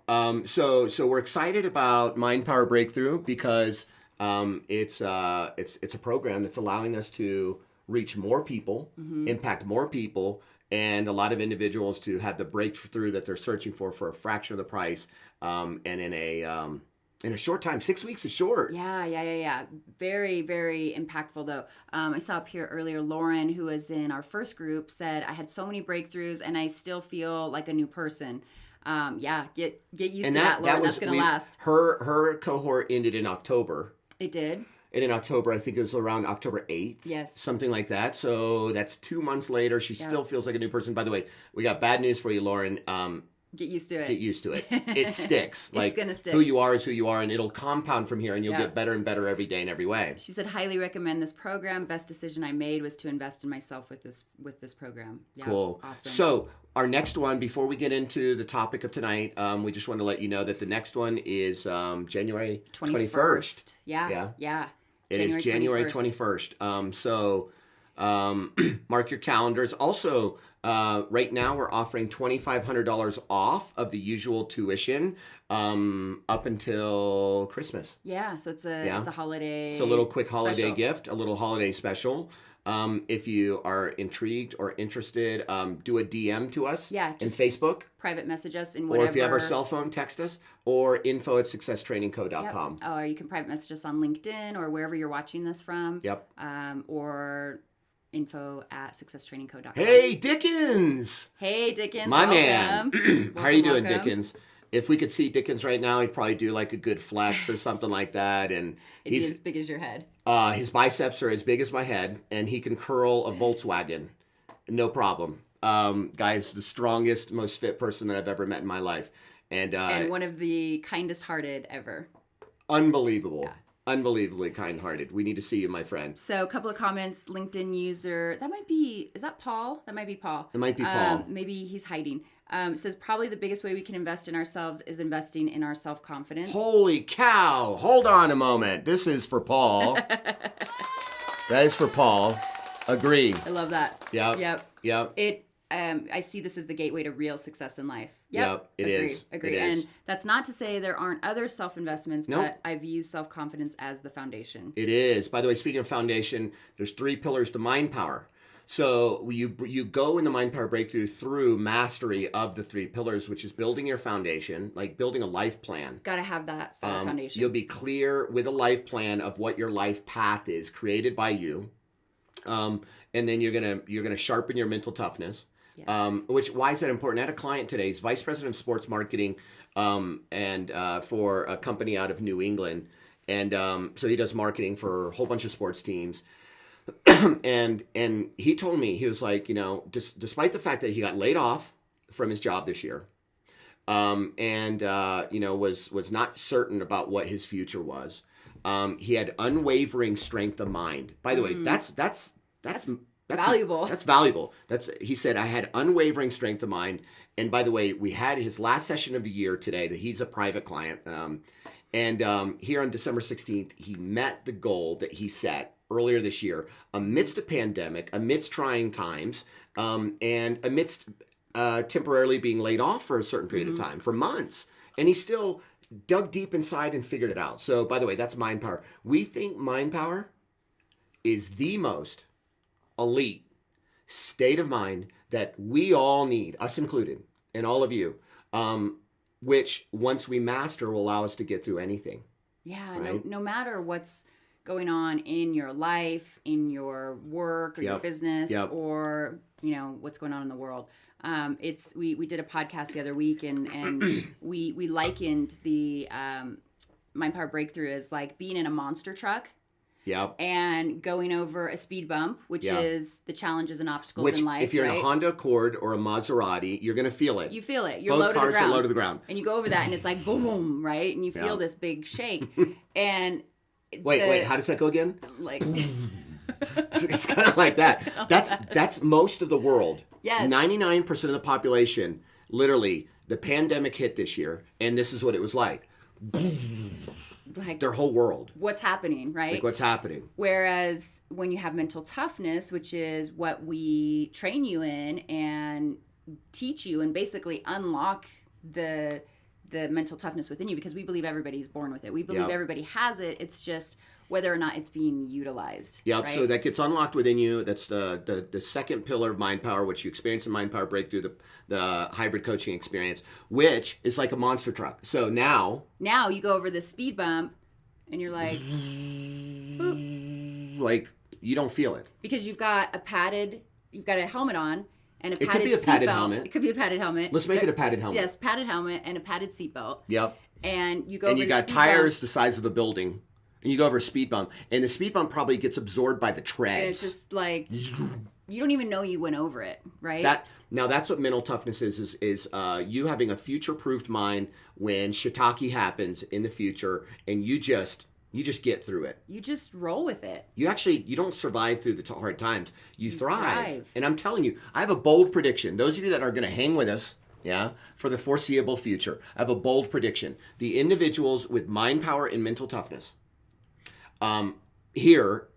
So we're excited about Mind Power Breakthrough because it's a program that's allowing us to reach more people, impact more people, and a lot of individuals to have the breakthrough that they're searching for a fraction of the price, and in a short time. 6 weeks is short. Yeah. Very, very impactful, though. I saw up here earlier, Lauren, who was in our first group, said, I had so many breakthroughs and I still feel like a new person. Get used to that, Lauren. That's going to last. Her cohort ended in October. It did. And in October, I think it was around October 8th. Yes. Something like that. So that's 2 months later. She still feels like a new person. By the way, we got bad news for you, Lauren. Get used to it. Get used to it. It sticks. It's going to stick. Who you are is who you are, and it'll compound from here, and you'll get better and better every day in every way. She said, highly recommend this program. Best decision I made was to invest in myself with this program. Yeah, cool. Awesome. So our next one, before we get into the topic of tonight, we just want to let you know that the next one is January 21st. Yeah. It is January 21st. So mark your calendars. Also, right now we're offering $2,500 off of the usual tuition up until Christmas. Yeah, so it's a holiday. It's a little quick holiday special gift, a little holiday special. If you are intrigued or interested, do a DM to us in Facebook. Private message us in whatever. Or if you have our cell phone, text us. Or info@successtrainingco.com. Yep. Or you can private message us on LinkedIn or wherever you're watching this from. Yep. Or info@successtrainingco.com. Hey, Dickens! Hey, Dickens. My welcome. man. How are you doing, Dickens? If we could see Dickens right now, he'd probably do like a good flex or something like that. And he's as big as your head. His biceps are as big as my head, and he can curl a Volkswagen. No problem. Guy's the strongest, most fit person that I've ever met in my life. And one of the kindest hearted ever. Unbelievable. Yeah. Unbelievably kind-hearted. We need to see you, my friend. So a couple of comments. LinkedIn user, is that Paul? That might be Paul. It might be Paul. Maybe he's hiding. It says probably the biggest way we can invest in ourselves is investing in our self-confidence. Holy cow. Hold on a moment. This is for Paul. That is for Paul. Agree. I love that. Yep. I see this as the gateway to real success in life. Yep, it is. Agree. It is. And that's not to say there aren't other self-investments, Nope. but I view self-confidence as the foundation. It is. By the way, speaking of foundation, there's 3 pillars to Mind Power. So you go in the Mind Power Breakthrough through mastery of the 3 pillars, which is building your foundation, like building a life plan. Got to have that solid foundation. You'll be clear with a life plan of what your life path is created by you. And then you're gonna sharpen your mental toughness. Yes. Why is that important? I had a client today. He's vice president of sports marketing, and for a company out of New England, and so he does marketing for a whole bunch of sports teams. and he told me, he was like, despite the fact that he got laid off from his job this year, and was not certain about what his future was. He had unwavering strength of mind. By the way, that's valuable. That's valuable. He said, I had unwavering strength of mind. And by the way, we had his last session of the year today. That he's a private client. And here on December 16th, he met the goal that he set earlier this year amidst a pandemic, amidst trying times, and amidst temporarily being laid off for a certain period of time, for months. And he still dug deep inside and figured it out. So by the way, that's Mind Power. We think Mind Power is the most elite state of mind that we all need, us included, and all of you, which once we master will allow us to get through anything. Yeah, right? no matter what's going on in your life, in your work or your business, or what's going on in the world. We did a podcast the other week, and we likened the Mindpower Breakthrough as like being in a monster truck. Yep. And going over a speed bump, which is the challenges and obstacles in life. If you're in a Honda Accord or a Maserati, you're going to feel it. You feel it. You're Both low to the cars ground. are low to the ground. And you go over that, and it's like boom, right? And you feel this big shake. And wait, how does that go again? Like it's kind of like that. That's most of the world. Yes. 99% of the population, literally, the pandemic hit this year, and this is what it was like. Like their whole world. What's happening, right? Like what's happening. Whereas when you have mental toughness, which is what we train you in and teach you and basically unlock the mental toughness within you, because we believe everybody's born with it. We believe everybody has it. It's just whether or not it's being utilized. Yep. Right? So that gets unlocked within you. That's the second pillar of Mindpower, which you experience in Mindpower Breakthrough, the hybrid coaching experience, which is like a monster truck. So now you go over this speed bump and you're like, boop. Like you don't feel it. Because you've got a helmet on and a padded seatbelt. It could be a padded helmet. It could be a padded helmet. Let's make it a padded helmet. Yes, padded helmet and a padded seatbelt. Yep. And you go and over you got tires the size of a building. And you go over a speed bump, and the speed bump probably gets absorbed by the treads. And it's just like you don't even know you went over it, right? That's what mental toughness is you having a future-proofed mind when shiitake happens in the future, and you just get through it. You just roll with it. You don't survive through the hard times. You thrive. And I'm telling you, I have a bold prediction. Those of you that are going to hang with us, for the foreseeable future, I have a bold prediction. The individuals with mind power and mental toughness,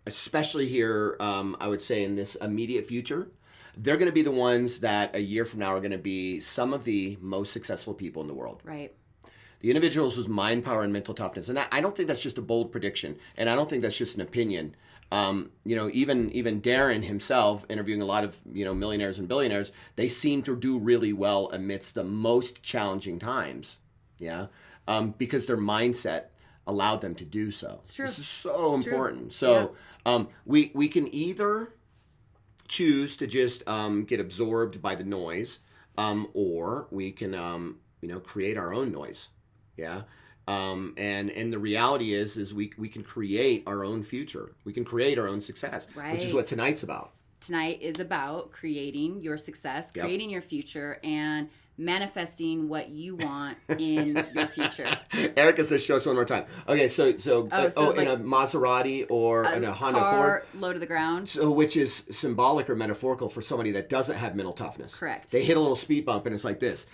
especially here, I would say in this immediate future, they're going to be the ones that a year from now are going to be some of the most successful people in the world. Right. The individuals with mind power and mental toughness. And I don't think that's just a bold prediction. And I don't think that's just an opinion. Even Darren himself, interviewing a lot of, millionaires and billionaires, they seem to do really well amidst the most challenging times. Yeah. Because their mindset allowed them to do so. It's true. This is so important. True. So we can either choose to just get absorbed by the noise, or we can create our own noise. Yeah. And the reality is we can create our own future. We can create our own success, which is what tonight's about. Tonight is about creating your success, creating your future, and manifesting what you want in your future. Erica says, show us one more time. Okay, so like in a Maserati or in a Honda Accord, low to the ground. So which is symbolic or metaphorical for somebody that doesn't have mental toughness. Correct. They hit a little speed bump and it's like this.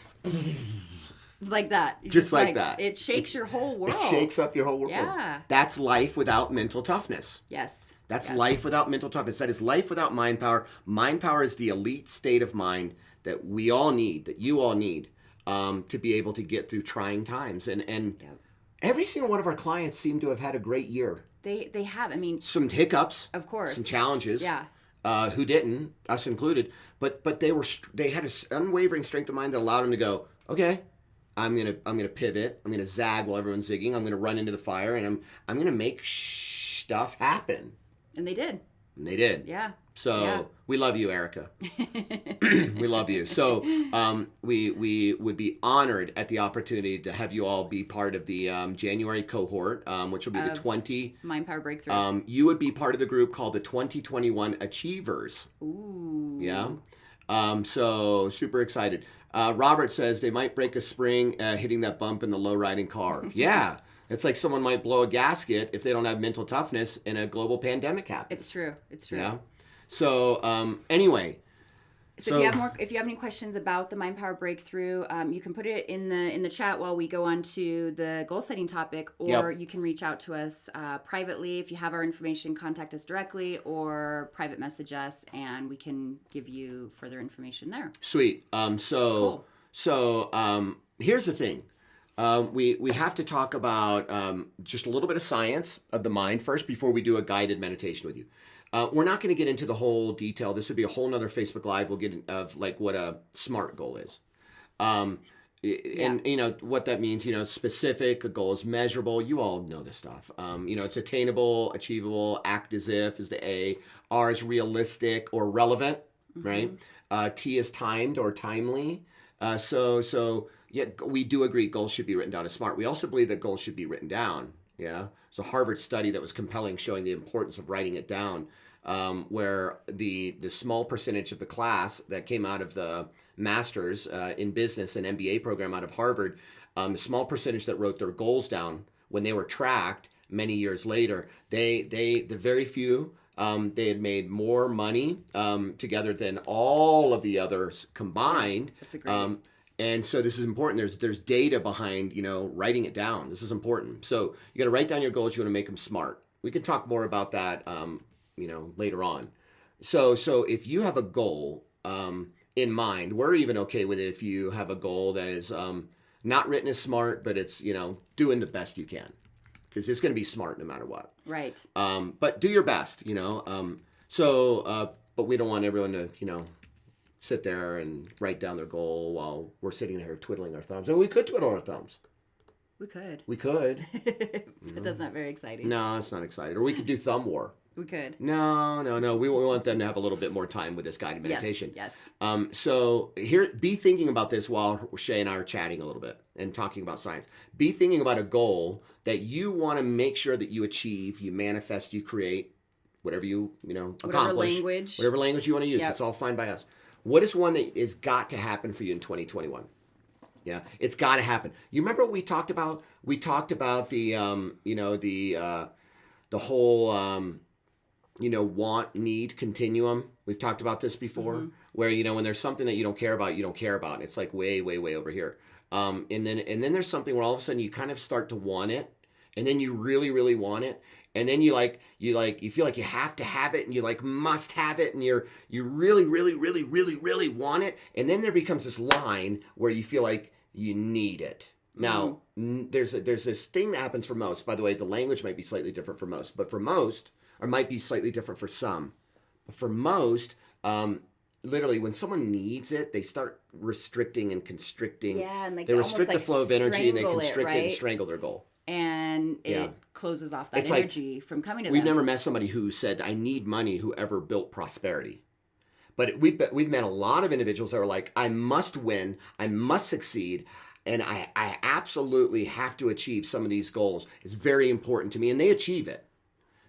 Like that. Just like that. It shakes your whole world. It shakes up your whole world. Yeah. That's life without mental toughness. Yes. That's life without mental toughness. That is life without mind power. Mind power is the elite state of mind that we all need, that you all need, to be able to get through trying times. And every single one of our clients seem to have had a great year. They have. I mean, some hiccups, of course, some challenges. Yeah. Who didn't, us included, but they had an unwavering strength of mind that allowed them to go, okay, I'm gonna pivot. I'm gonna zag while everyone's zigging. I'm gonna run into the fire, and I'm gonna make stuff happen. And they did. And they did. Yeah. So we love you, Erica. We love you. So we would be honored at the opportunity to have you all be part of the January cohort, which will be the 20 Mindpower Breakthrough. You would be part of the group called the 2021 Achievers. Ooh. Yeah. So super excited. Robert says they might break a spring hitting that bump in the low riding car. Yeah. It's like someone might blow a gasket if they don't have mental toughness and a global pandemic happens. It's true. It's true. Yeah. So anyway. So if you have any questions about the Mindpower Breakthrough, you can put it in the chat while we go on to the goal setting topic, or you can reach out to us privately. If you have our information, contact us directly or private message us, and we can give you further information there. Sweet. Cool. So here's the thing. We have to talk about just a little bit of science of the mind first before we do a guided meditation with you. We're not going to get into the whole detail. This would be a whole nother Facebook Live we'll get of like what a SMART goal is. And you know what that means, you know, specific, a goal is measurable. You all know this stuff. You know, it's attainable, achievable, act as if is the A. R is realistic or relevant, right? T is timed or timely. So yeah, we do agree goals should be written down as SMART. We also believe that goals should be written down. Yeah. It's a Harvard study that was compelling, showing the importance of writing it down, where the small percentage of the class that came out of the master's in business and MBA program out of Harvard, the small percentage that wrote their goals down when they were tracked many years later, the very few, they had made more money together than all of the others combined. That's a great. And so this is important. There's data behind, you know, writing it down. This is important. So you got to write down your goals. You want to make them SMART. We can talk more about that, you know, later on. So if you have a goal in mind, we're even okay with it if you have a goal that is not written as SMART, but it's, you know, doing the best you can, because it's going to be SMART no matter what. Right. But do your best, you know. But we don't want everyone to, you know, sit there and write down their goal while we're sitting there twiddling our thumbs. And we could twiddle our thumbs. We could. We could. But that's not very exciting. No, it's not exciting. Or we could do thumb war. We could. No. We want them to have a little bit more time with this guided meditation. Yes. So here, be thinking about this while Shay and I are chatting a little bit and talking about science. Be thinking about a goal that you want to make sure that you achieve, you manifest, you create, whatever you accomplish. Whatever language you want to use. Yep. It's all fine by us. What is one that is got to happen for you in 2021? Yeah, it's got to happen. You remember what we talked about? We talked about the whole want need continuum. We've talked about this before, where when there's something that you don't care about, you don't care about. It's like way over here. And then there's something where all of a sudden you kind of start to want it, and then you really want it. And then you feel like you have to have it, and you must have it, and you really want it. And then there becomes this line where you feel like you need it. Now, there's this thing that happens for most. By the way, the language might be slightly different for most, but for most, or might be slightly different for some. But for most, literally, when someone needs it, they start restricting and constricting. Yeah, and they restrict the flow of energy, and they constrict it, right? And strangle their goal. And it closes off that energy from coming to them. We've never met somebody who said, I need money, who ever built prosperity. But we've met a lot of individuals that are like, I must win, I must succeed, and I absolutely have to achieve some of these goals. It's very important to me, and they achieve it.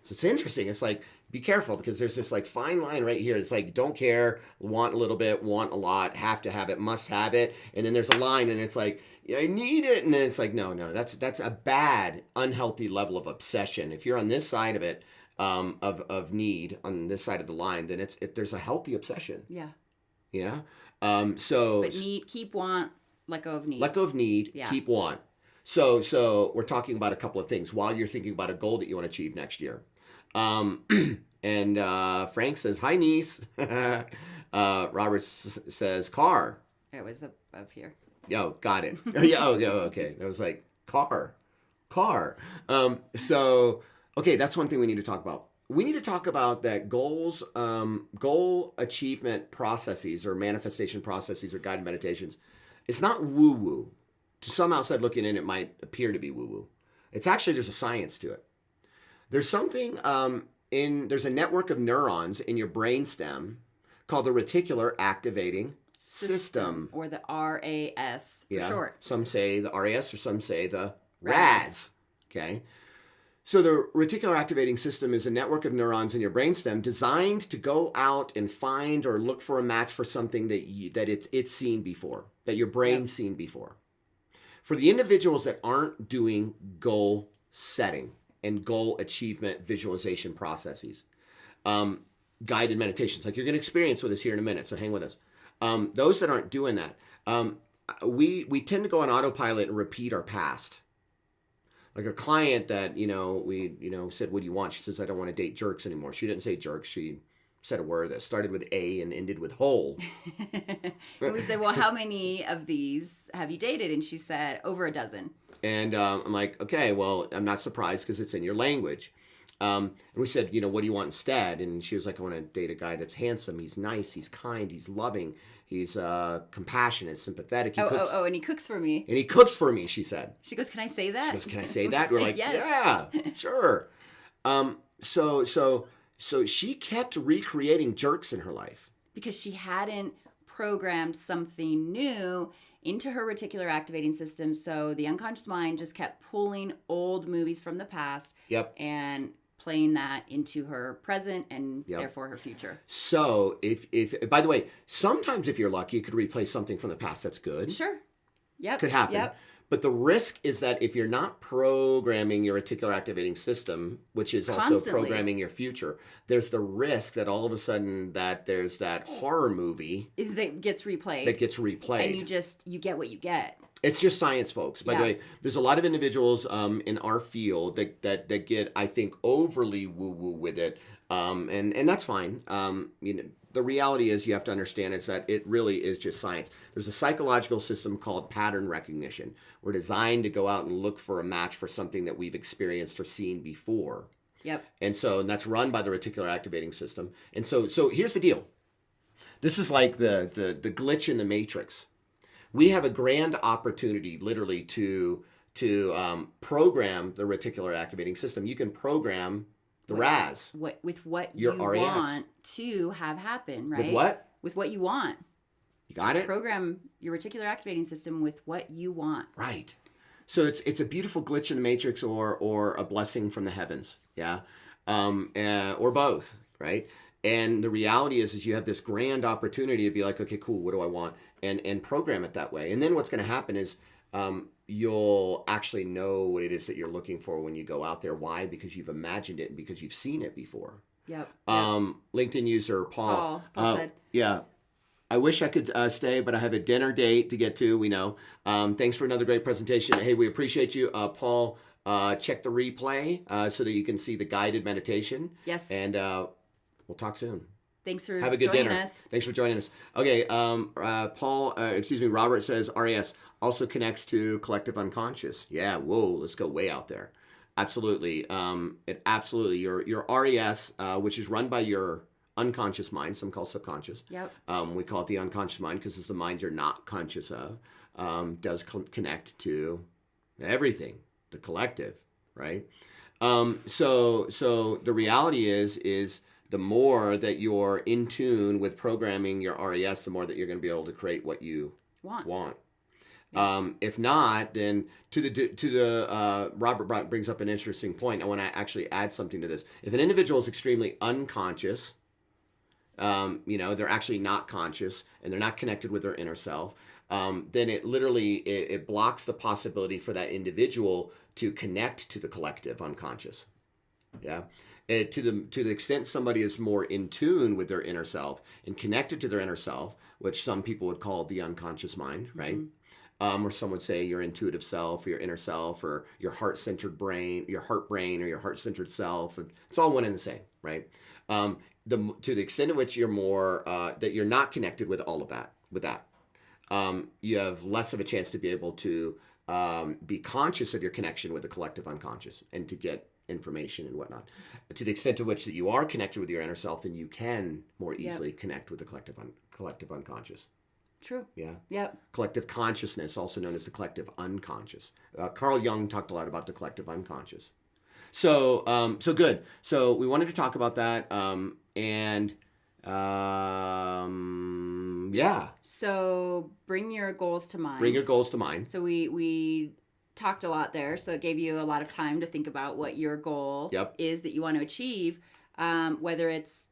So it's interesting. It's like, be careful, because there's this fine line right here. It's like, don't care, want a little bit, want a lot, have to have it, must have it. And then there's a line, and it's like, I need it. And then it's like, no, that's a bad, unhealthy level of obsession. If you're on this side of it, of need, on this side of the line, then there's a healthy obsession. Yeah. Yeah. But keep want, let go of need. Let go of need, keep want. So we're talking about a couple of things while you're thinking about a goal that you want to achieve next year. And Frank says, hi, niece. Robert says, car. It was above here. Yo, got it. Okay. I was like, car. Okay, that's one thing we need to talk about. We need to talk about that goals, goal achievement processes or manifestation processes or guided meditations. It's not woo-woo. To some outside looking in, it might appear to be woo-woo. It's actually, there's a science to it. There's something there's a network of neurons in your brainstem called the Reticular Activating System. Or the RAS for short. Some say the RAS, or some say the RAS. Okay. So the Reticular Activating System is a network of neurons in your brainstem designed to go out and find or look for a match for something that it's seen before, that your brain's seen before. For the individuals that aren't doing goal setting and goal achievement visualization processes, guided meditations, like you're going to experience with us here in a minute, so hang with us. Those that aren't doing that, we tend to go on autopilot and repeat our past. Like a client that, we said, what do you want? She says, I don't want to date jerks anymore. She didn't say jerks. She said a word that started with A and ended with hole. And we said, well, how many of these have you dated? And she said, over a dozen. And I'm like, okay, well, I'm not surprised because it's in your language. And we said, you know, what do you want instead? And she was like, I want to date a guy that's handsome. He's nice. He's kind. He's loving. He's compassionate, sympathetic. And he cooks for me. And he cooks for me, she said. She goes, can I say that? She goes, can I say that? We're like, yes. Yeah, sure. So she kept recreating jerks in her life. Because she hadn't programmed something new into her reticular activating system. So the unconscious mind just kept pulling old movies from the past and playing that into her present and therefore her future. So if by the way, sometimes if you're lucky, you could replay something from the past that's good. Sure. Yep. Could happen. Yep. But the risk is that if you're not programming your reticular activating system, which is also programming your future, there's the risk that all of a sudden that there's that horror movie that gets replayed. And you get what you get. It's just science, folks. By the way, there's a lot of individuals in our field that get, I think, overly woo-woo with it. And that's fine. You know, the reality is you have to understand is that it really is just science. There's a psychological system called pattern recognition. We're designed to go out and look for a match for something that we've experienced or seen before. Yep. And that's run by the reticular activating system. And so here's the deal. This is like the glitch in the matrix. We have a grand opportunity literally to program the reticular activating system. You can program the RAS. With what your you RAS. Want to have happen, right? With what? With what you want. You got it? Program your reticular activating system with what you want. Right. So it's a beautiful glitch in the matrix or a blessing from the heavens. Yeah. Or both, right? And the reality is you have this grand opportunity to be like, okay, cool, what do I want? And program it that way. And then what's going to happen is you'll actually know what it is that you're looking for when you go out there. Why? Because you've imagined it and because you've seen it before. Yep. LinkedIn user Paul said. Yeah. I wish I could stay, but I have a dinner date to get to. We know. Thanks for another great presentation. Hey, we appreciate you. Paul, check the replay so that you can see the guided meditation. Yes. And we'll talk soon. Thanks for Have a good joining dinner. us. Thanks for joining us. Okay, Robert says RAS also connects to collective unconscious. Yeah, whoa, let's go way out there. Absolutely. Absolutely. Your RAS, which is run by your unconscious mind, some call subconscious. Yep. We call it the unconscious mind because it's the mind you're not conscious of. Does connect to everything, the collective, right? So the reality is the more that you're in tune with programming your RAS, the more that you're going to be able to create what you want. Yeah. If not, then Robert brings up an interesting point. I want to actually add something to this. If an individual is extremely unconscious, they're actually not conscious and they're not connected with their inner self, then it literally blocks the possibility for that individual to connect to the collective unconscious. Yeah. To the extent somebody is more in tune with their inner self and connected to their inner self, which some people would call the unconscious mind, right? Or some would say your intuitive self or your inner self or your heart-centered brain, your heart brain or your heart-centered self. It's all one and the same, right? To the extent of which you're more, that you're not connected with all of that, you have less of a chance to be able to be conscious of your connection with the collective unconscious and to get information and whatnot. To the extent to which that you are connected with your inner self, then you can more easily connect with the collective unconscious. True. Yeah. Yep. Collective consciousness, also known as the collective unconscious. Carl Jung talked a lot about the collective unconscious. So good. So we wanted to talk about that, yeah. So bring your goals to mind. Bring your goals to mind. So we talked a lot there, so it gave you a lot of time to think about what your goal is that you want to achieve. Whether it's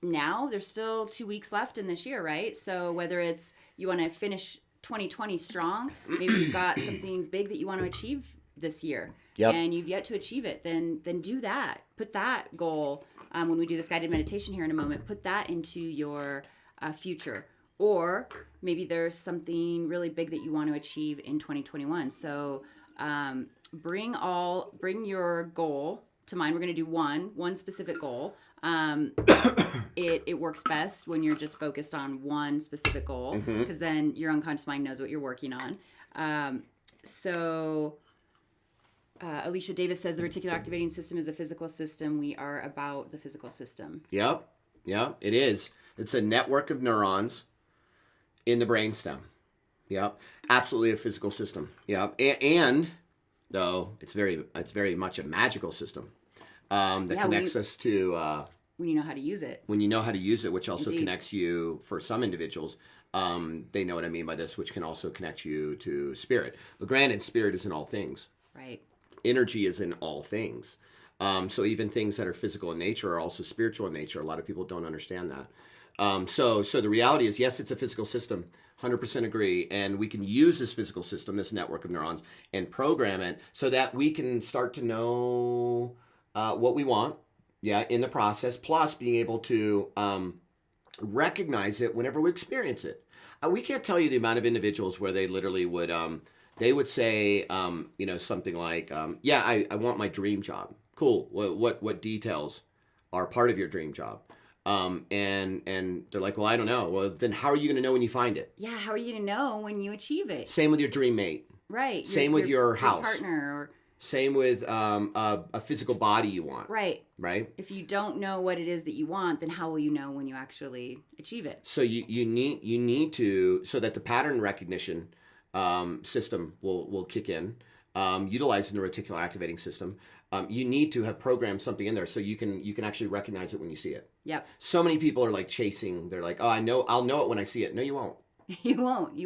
now, there's still 2 weeks left in this year, right? So whether it's you want to finish 2020 strong, maybe you've got something big that you want to achieve this year, and you've yet to achieve it, then do that. Put that goal, when we do this guided meditation here in a moment, put that into your future. Or maybe there's something really big that you want to achieve in 2021. So bring your goal to mind. We're going to do one specific goal. It works best when you're just focused on one specific goal, because then your unconscious mind knows what you're working on. Alicia Davis says the reticular activating system is a physical system. We are about the physical system. Yep, it is. It's a network of neurons in the brainstem. Yep, absolutely a physical system. Yep, and though it's very much a magical system that connects us to. When you know how to use it. When you know how to use it, which also Indeed. connects you, for some individuals, they know what I mean by this, which can also connect you to spirit. But granted, spirit is in all things. Right. Energy is in all things. So even things that are physical in nature are also spiritual in nature. A lot of people don't understand that. So the reality is, yes, it's a physical system. 100% agree. And we can use this physical system, this network of neurons, and program it so that we can start to know what we want. Yeah, in the process, plus being able to recognize it whenever we experience it. We can't tell you the amount of individuals where they literally would, they would say, something like, I want my dream job. Cool. What details are part of your dream job? And they're like, well, I don't know. Well, then how are you going to know when you find it? Yeah, how are you going to know when you achieve it? Same with your dream mate. Right. Same with your house. Partner or... Same with a physical body you want. Right. Right. If you don't know what it is that you want, then how will you know when you actually achieve it? So you need to, so that the pattern recognition system will kick in, utilizing the reticular activating system. You need to have programmed something in there so you can actually recognize it when you see it. Yep. So many people are like chasing. They're like, oh, I'll know it when I see it. No, you won't. You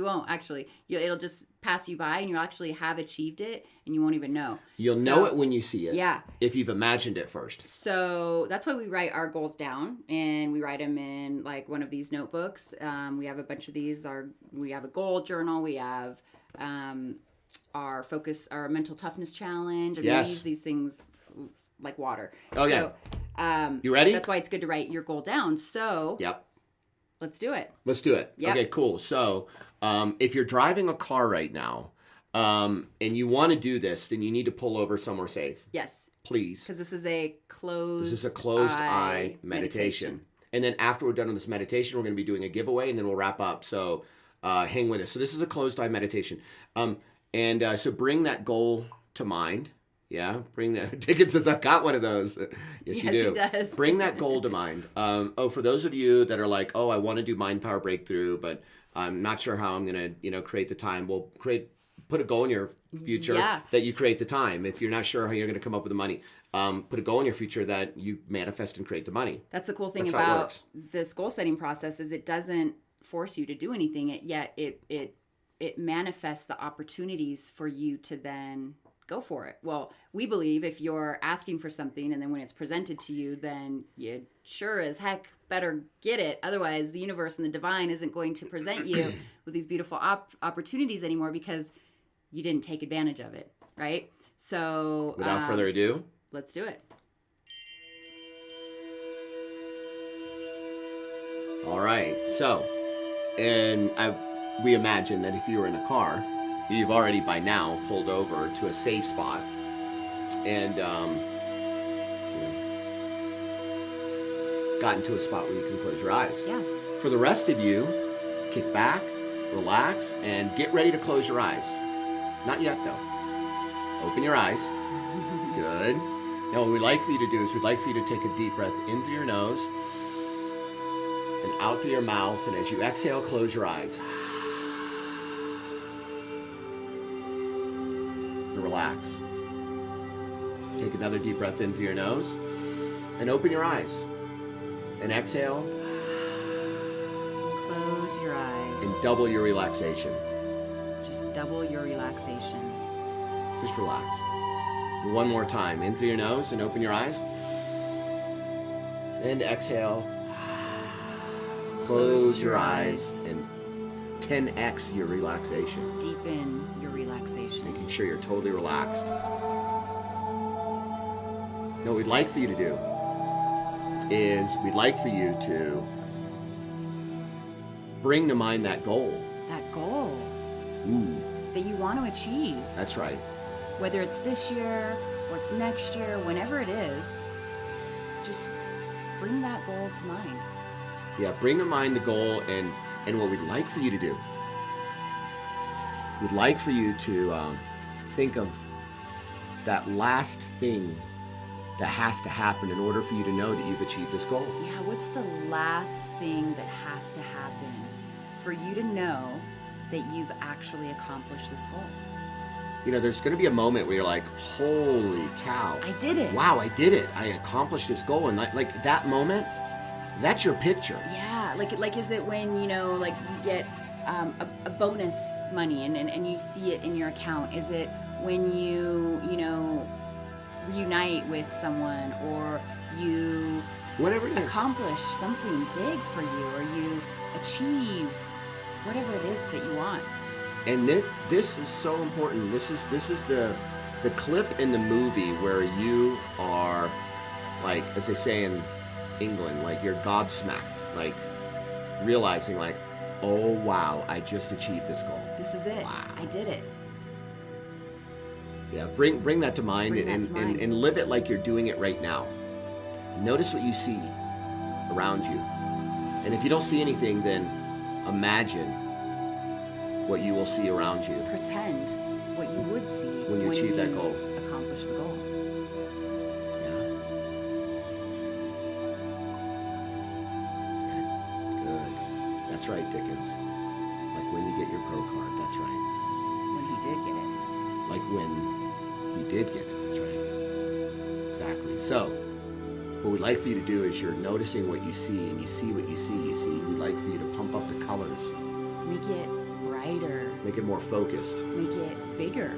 won't actually. It'll just pass you by, and you'll actually have achieved it, and you won't even know. You'll know it when you see it. Yeah. If you've imagined it first. So that's why we write our goals down, and we write them in like one of these notebooks. We have a bunch of these. We have a goal journal. We have our mental toughness challenge. We use these things like water. Oh, you ready? That's why it's good to write your goal down. So. Yep. Let's do it. Let's do it. Yep. Okay, cool. So if you're driving a car right now and you want to do this, then you need to pull over somewhere safe. Yes. Please. Because this is a closed eye meditation. And then after we're done with this meditation, we're going to be doing a giveaway, and then we'll wrap up. So hang with us. So this is a closed eye meditation. So bring that goal to mind. Yeah, bring that. Dickens says, I've got one of those. Yes, you do. He does. Bring that goal to mind. For those of you that are like, I want to do Mindpower Breakthrough, but I'm not sure how I'm going to, create the time. Well, put a goal in your future that you create the time. If you're not sure how you're going to come up with the money, put a goal in your future that you manifest and create the money. That's the cool thing about this goal setting process is it doesn't force you to do anything, yet it manifests the opportunities for you to then go for it. Well, we believe if you're asking for something and then when it's presented to you, then you sure as heck better get it. Otherwise, the universe and the divine isn't going to present you with these beautiful opportunities anymore because you didn't take advantage of it, right? So without further ado, let's do it. All right. So, we imagine that if you were in a car, you've already by now pulled over to a safe spot and gotten to a spot where you can close your eyes. Yeah. For the rest of you, kick back, relax, and get ready to close your eyes. Not yet, though. Open your eyes. Good. Now, what we'd like for you to do is we'd like for you to take a deep breath in through your nose and out through your mouth. And as you exhale, close your eyes. Relax. Take another deep breath in through your nose and open your eyes. And exhale. Close your eyes. And double your relaxation. Just double your relaxation. Just relax. One more time. In through your nose and open your eyes. And exhale. Close your eyes and 10x your relaxation. Deepen your relaxation. Making sure you're totally relaxed. Now, what we'd like for you to do is we'd like for you to bring to mind that goal. That goal. Ooh. That you want to achieve. That's right. Whether it's this year or it's next year, whenever it is, just bring that goal to mind. Yeah, bring to mind the goal and what we'd like for you to do. We'd like for you to think of that last thing that has to happen in order for you to know that you've achieved this goal. Yeah, what's the last thing that has to happen for you to know that you've actually accomplished this goal? You know, there's going to be a moment where you're like, holy cow. I did it. Wow, I did it. I accomplished this goal. And like that moment, that's your picture. Yeah, like is it when, you know, like you get a bonus money and you see it in your account? Is it when you know, reunite with someone, or you Whatever it is. accomplish something big for you, or you achieve whatever it is that you want? And this is so important. This is the clip in the movie where you are, like, as they say in England, like you're gobsmacked, like realizing like, oh wow, I just achieved this goal. This is it. Wow. I did it. Yeah, bring that to mind, Bring that to mind. and live it like you're doing it right now. Notice what you see around you. And if you don't see anything, then imagine what you will see around you. Pretend what you would see When you achieve that goal. Accomplish the goal. Yeah. Good. That's right, Dickens. Like when you get your pro card, that's right. When he did get it. Like when he did get it, that's right. Exactly. So, what we'd like for you to do is you're noticing what you see, and you see what you see. We'd like for you to pump up the colors. Make it brighter. Make it more focused. Make it bigger.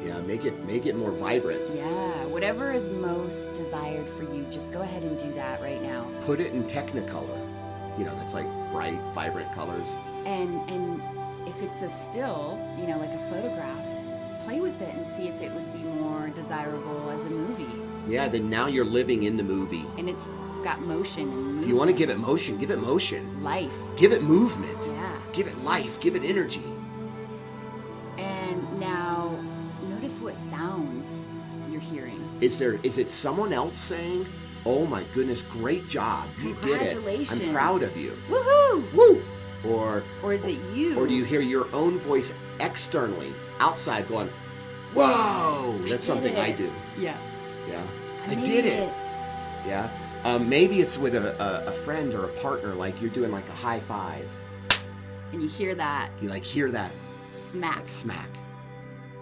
Yeah, make it more vibrant. Yeah, whatever is most desired for you, just go ahead and do that right now. Put it in Technicolor. You know, that's like bright, vibrant colors. And if it's a still, you know, like a photograph, play with it and see if it would be more desirable as a movie. Yeah, then now you're living in the movie. And it's got motion and movement. If you want to give it motion, give it motion. Life. Give it movement. Yeah. Give it life. Give it energy. And now notice what sounds you're hearing. Is it someone else saying, "Oh my goodness, great job. You did it. Congratulations. I'm proud of you." Woohoo! Woo! Or is it you? Or do you hear your own voice externally, outside, going, "Whoa!" That's something I do. Yeah. Yeah. I did made it. Yeah. Maybe it's with a friend or a partner, like you're doing like a high five. And you hear that You like hear that smack. smack,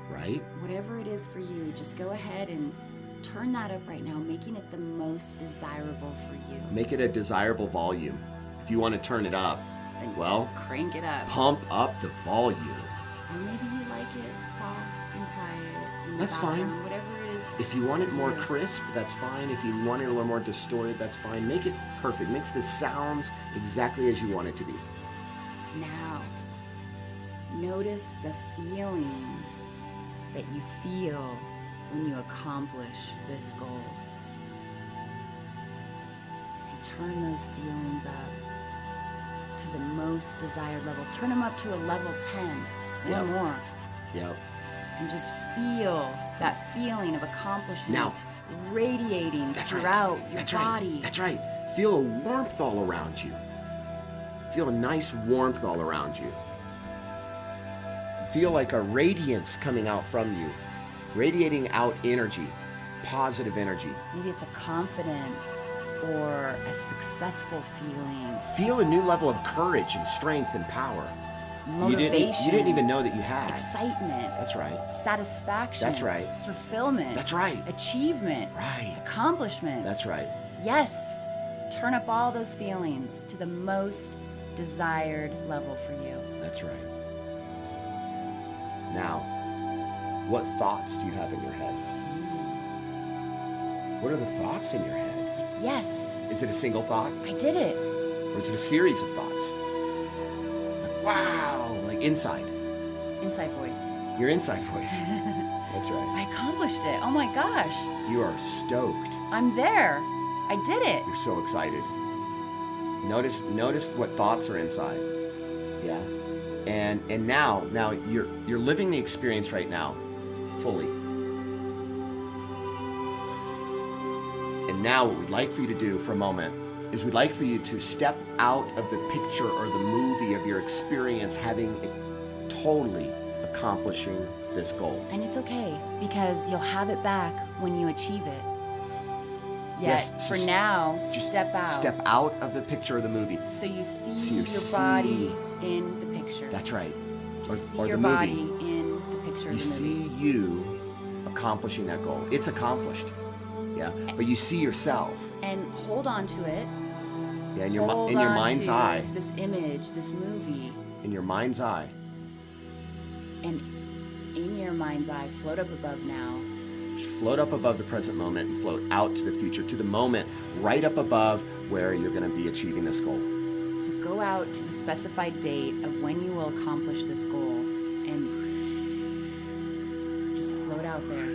right? Whatever it is for you, just go ahead and turn that up right now, making it the most desirable for you. Make it a desirable volume. If you want to turn it up, And well, crank it up. pump up the volume. Or maybe you like it soft and quiet in the That's fine. background, whatever it is. If you want it for more you. crisp, that's fine. If you want it a little more distorted, that's fine. Make it perfect. Makes the sounds exactly as you want it to be. Now, notice the feelings that you feel when you accomplish this goal. And turn those feelings up to the most desired level. Turn them up to a level 10 or Yep. more. Yep. And just feel that feeling of accomplishment Now- radiating That's right. throughout your That's body. right. That's right. Feel a warmth all around you. Feel a nice warmth all around you. Feel like a radiance coming out from you, radiating out energy, positive energy. Maybe it's a confidence or a successful feeling, Feel a new level of courage and strength and power. motivation. You didn't even know that you had. Excitement. That's right. Satisfaction. That's right. Fulfillment. That's right. Achievement. Right. Accomplishment. That's right. Yes. Turn up all those feelings to the most desired level for you. That's right. Now, what thoughts do you have in your head? What are the thoughts in your head? Yes, Is it a single thought? I did it. Or is it a series of thoughts? Like, wow, like inside. Inside voice. Your inside voice. That's right. I accomplished it. Oh my gosh. You are stoked. I'm there. I did it. You're so excited. Notice what thoughts are inside. Yeah. And now you're living the experience right now fully. And now what we'd like for you to do for a moment is we'd like for you to step out of the picture or the movie of your experience having totally accomplishing this goal. And it's okay, because you'll have it back when you achieve it. Yet, Yes, for now, step out. Step out of the picture of the movie. So you see your body in the picture. That's right. Just see or your the body movie. in the picture of You the movie. see you accomplishing that goal. It's accomplished. Yeah. But you see yourself. And hold on to it. Yeah, in Hold your on mind's to eye. this image, this movie. In your mind's eye. And in your mind's eye, float up above now. Float up above the present moment and float out to the future, to the moment right up above where you're going to be achieving this goal. So go out to the specified date of when you will accomplish this goal and just float out there.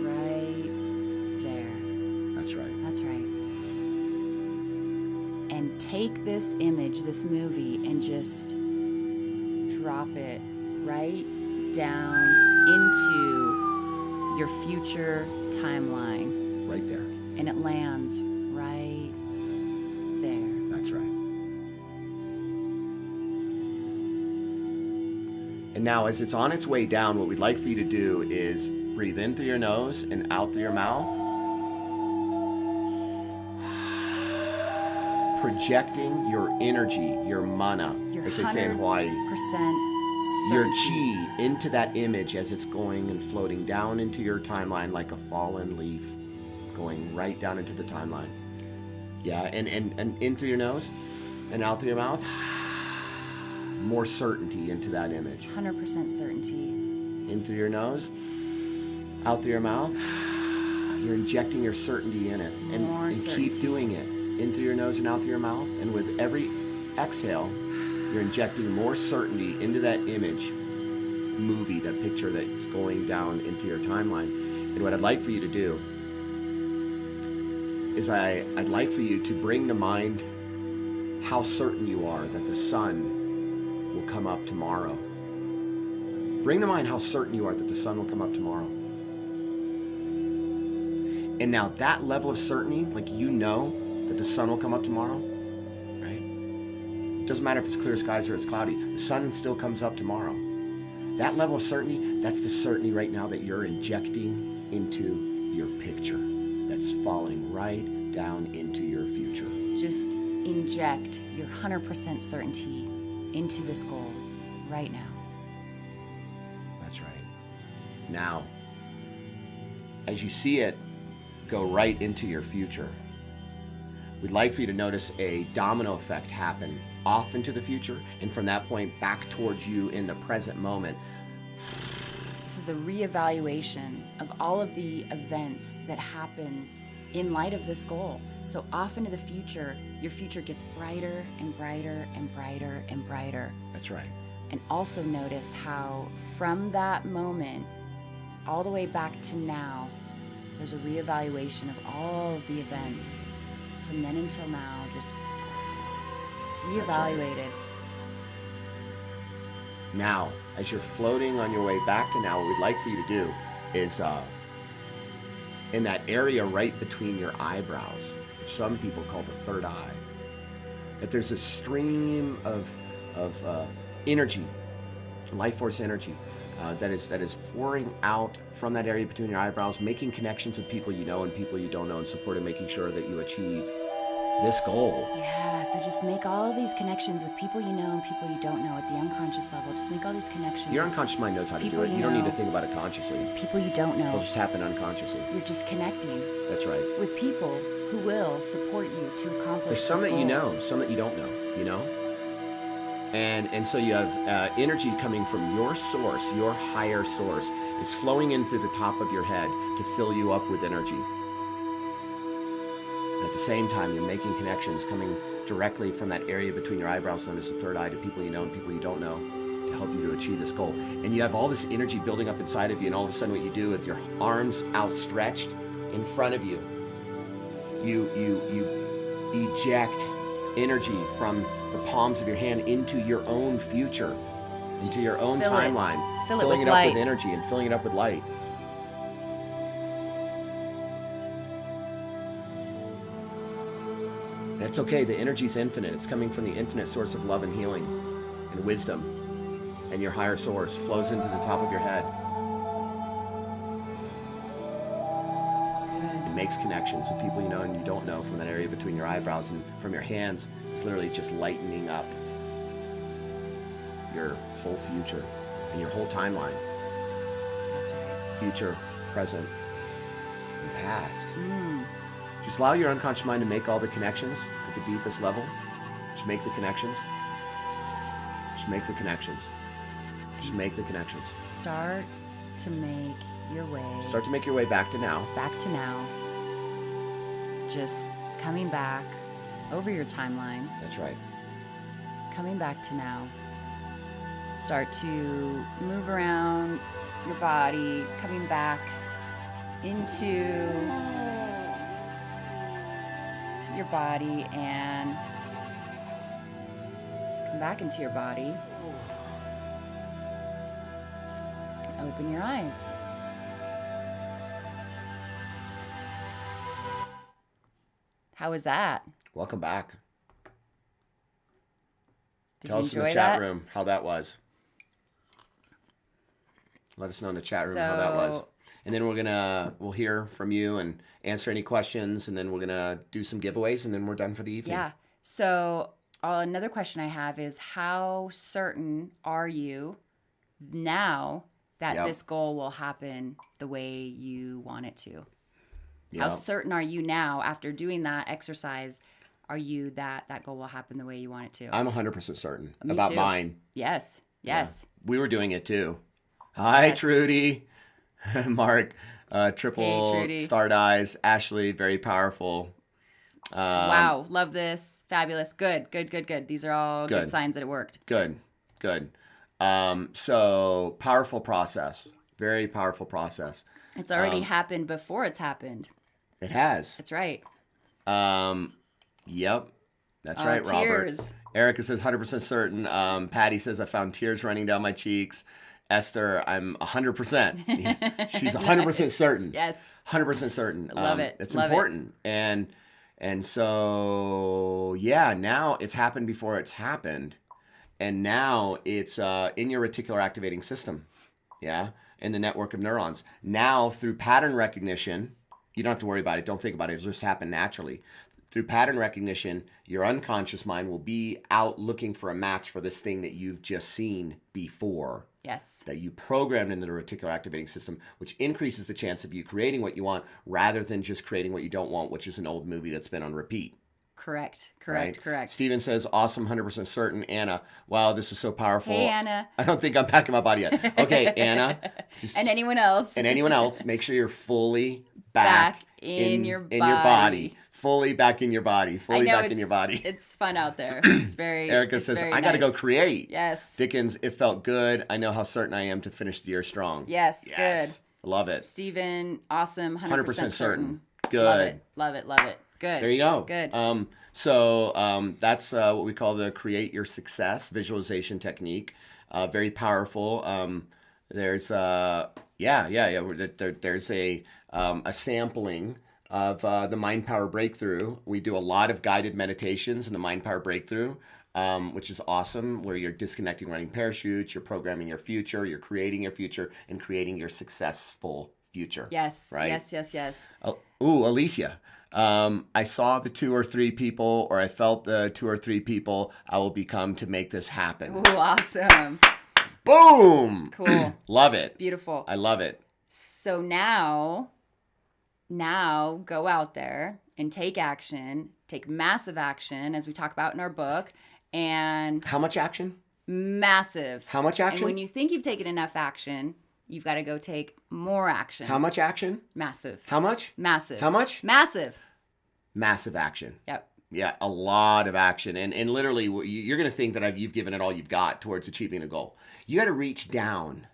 Right there. That's right. That's right. And take this image, this movie, and just drop it right down into your future timeline. Right there. And it lands right there. That's right. And now as it's on its way down, what we'd like for you to do is breathe in through your nose and out through your mouth. Projecting your energy, your mana, as they say in Hawaii. Your chi into that image as it's going and floating down into your timeline like a fallen leaf, going right down into the timeline. Yeah, and in through your nose and out through your mouth. More certainty into that image. 100% certainty. In through your nose, out through your mouth. You're injecting your certainty in it. And keep doing it. In through your nose and out through your mouth. And with every exhale, you're injecting more certainty into that image, movie, that picture that's going down into your timeline. And what I'd like for you to do is I'd like for you to bring to mind how certain you are that the sun will come up tomorrow. Bring to mind how certain you are that the sun will come up tomorrow. And now that level of certainty, like you know that the sun will come up tomorrow, right? It doesn't matter if it's clear skies or it's cloudy. The sun still comes up tomorrow. That level of certainty, that's the certainty right now that you're injecting into your picture. That's falling right down into your future. Just inject your 100% certainty into this goal right now. That's right. Now, as you see it go right into your future, we'd like for you to notice a domino effect happen off into the future, and from that point back towards you in the present moment. This is a reevaluation of all of the events that happen in light of this goal. So off into the future, your future gets brighter and brighter and brighter and brighter. That's right. And also notice how from that moment all the way back to now, there's a reevaluation of all of the events from then until now, just reevaluated. Now, as you're floating on your way back to now, what we'd like for you to do is in that area right between your eyebrows, which some people call the third eye, that there's a stream of energy, life force energy, that is pouring out from that area between your eyebrows, making connections with people you know and people you don't know, and supporting making sure that you achieve this goal. Yeah, so just make all of these connections with people you know and people you don't know at the unconscious level. Just make all these connections. Your unconscious mind knows how to do it. You don't need to think about it consciously. People you don't know. It'll just happen unconsciously. You're just connecting. That's right. With people who will support you to accomplish There's some this that you goal. know, some that you don't know, you know? And so you have energy coming from your source, your higher source, is flowing in through the top of your head to fill you up with energy. And at the same time, you're making connections coming directly from that area between your eyebrows known as the third eye to people you know and people you don't know to help you to achieve this goal. And you have all this energy building up inside of you, and all of a sudden what you do with your arms outstretched in front of you, you eject energy from the palms of your hand into your own future, into your own timeline, filling it up with energy and filling it up with light. And it's okay, the energy's infinite. It's coming from the infinite source of love and healing and wisdom. and your higher source flows into the top of your head. It makes connections with people you know and you don't know from that area between your eyebrows, and from your hands. It's literally just lightening up your whole future and your whole timeline. That's right. Future, present, and past. Just allow your unconscious mind to make all the connections at the deepest level. Just make the connections. Just make the connections. Just make the connections. Start to make your way. Start to make your way back to now. Back to now. Just coming back over your timeline. That's right. Coming back to now. Start to move around your body, coming back into your body, and come back into your body. Open your eyes. How was that? Welcome back. Did Tell you us in the enjoy chat that? room how that was. Let us know in the chat room how that was. And then we'll hear from you and answer any questions, and then we're gonna do some giveaways, and then we're done for the evening. Yeah. So another question I have is, how certain are you now that this goal will happen the way you want it to? Yep. How certain are you now, after doing that exercise, are you that goal will happen the way you want it to? I'm 100% certain Me about too. mine. Yes. Yes. Yeah. We were doing it too. Hi, Yes. Trudy. Mark, triple Hey, Trudy. starred eyes. Ashley, very powerful. Wow. Love this. Fabulous. Good. These are all good signs that it worked. Good. So powerful process. Very powerful process. It's already happened before it's happened. It has. That's right. Yep. That's right, tears. Robert. Erica says 100% certain. Patty says I found tears running down my cheeks. Esther, I'm 100%. She's 100% certain. Yes. 100% certain. Love it. It's Love important. And so, yeah, now it's happened before it's happened. And now it's in your reticular activating system. Yeah. In the network of neurons. Now, through pattern recognition, you don't have to worry about it. Don't think about it. It'll just happen naturally. Through pattern recognition, your unconscious mind will be out looking for a match for this thing that you've just seen before. Yes. That you programmed into the reticular activating system, which increases the chance of you creating what you want rather than just creating what you don't want, which is an old movie that's been on repeat. Correct. Right? Correct. Steven says, awesome, 100% certain. Anna, wow, this is so powerful. Hey, Anna. I don't think I'm back in my body yet. Okay, Anna. And anyone else. Make sure you're fully back in your body. Fully back in your body. Fully back in your body. It's fun out there. It's very Erica it's says, very I got to nice. go create. Yes. Dickens, it felt good. I know how certain I am to finish the year strong. Yes. Good. I love it. Steven, awesome. 100% certain. Good. Love it. Good. There you go. Good. So that's what we call the create your success visualization technique. Very powerful. There's there's a sampling of the Mindpower Breakthrough. We do a lot of guided meditations in the Mindpower Breakthrough, which is awesome, where you're disconnecting running parachutes, you're programming your future, you're creating your future, and creating your successful future. Yes. Right? Yes. Alicia. I saw the 2 or 3 people, or I felt the 2 or 3 people I will become to make this happen. Ooh, awesome. Boom! Cool. Love it. Beautiful. I love it. So now go out there and take action, take massive action, as we talk about in our book. And How much action? Massive. How much action? And when you think you've taken enough action, you've got to go take more action. How much action? Massive. How much? Massive. How much? Massive. Massive action. Yep. Yeah, a lot of action. And literally, you're going to think that you've given it all you've got towards achieving a goal. You got to reach down.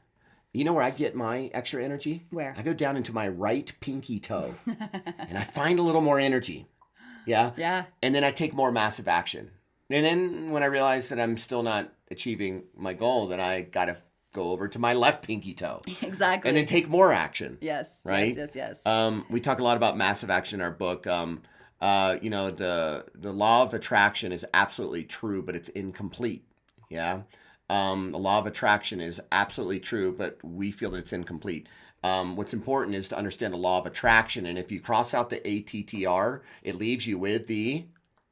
You know where I get my extra energy? Where? I go down into my right pinky toe. And I find a little more energy. Yeah? Yeah. And then I take more massive action. And then when I realize that I'm still not achieving my goal, then I got to go over to my left pinky toe. Exactly. And then take more action. Yes. Right? Yes. We talk a lot about massive action in our book. The law of attraction is absolutely true, but it's incomplete. Yeah. the law of attraction is absolutely true, but we feel that it's incomplete. What's important is to understand the law of attraction. And if you cross out the ATTR, it leaves you with the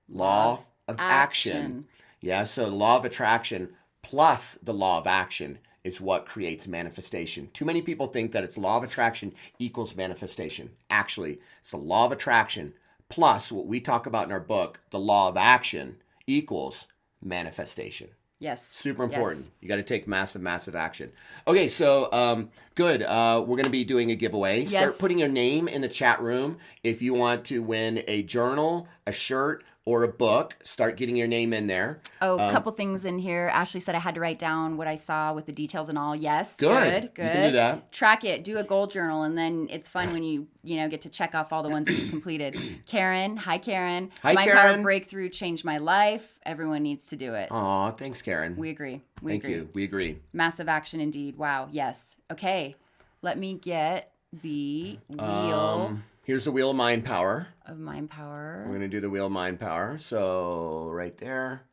law of action. Yeah, so the law of attraction plus the law of action is what creates manifestation. Too many people think that it's law of attraction equals manifestation. Actually, it's the law of attraction plus what we talk about in our book, the law of action equals manifestation. Yes. Super important. Yes. You got to take massive, massive action. Okay, so good. We're going to be doing a giveaway. Yes. Start putting your name in the chat room if you want to win a journal, a shirt, or a book. Start getting your name in there. Oh, a couple things in here. Ashley said I had to write down what I saw with the details and all. Yes. Good. You can do that. Track it. Do a goal journal, and then it's fun when you get to check off all the ones that you've completed. Karen. Hi, Karen. Hi, Mindpower Karen. Breakthrough changed my life. Everyone needs to do it. Aw, thanks, Karen. We agree. Thank you. We agree. Massive action indeed. Wow. Yes. Okay. Let me get the wheel. Here's the wheel of Mindpower. Mindpower. We're going to do the wheel of Mindpower. So right there.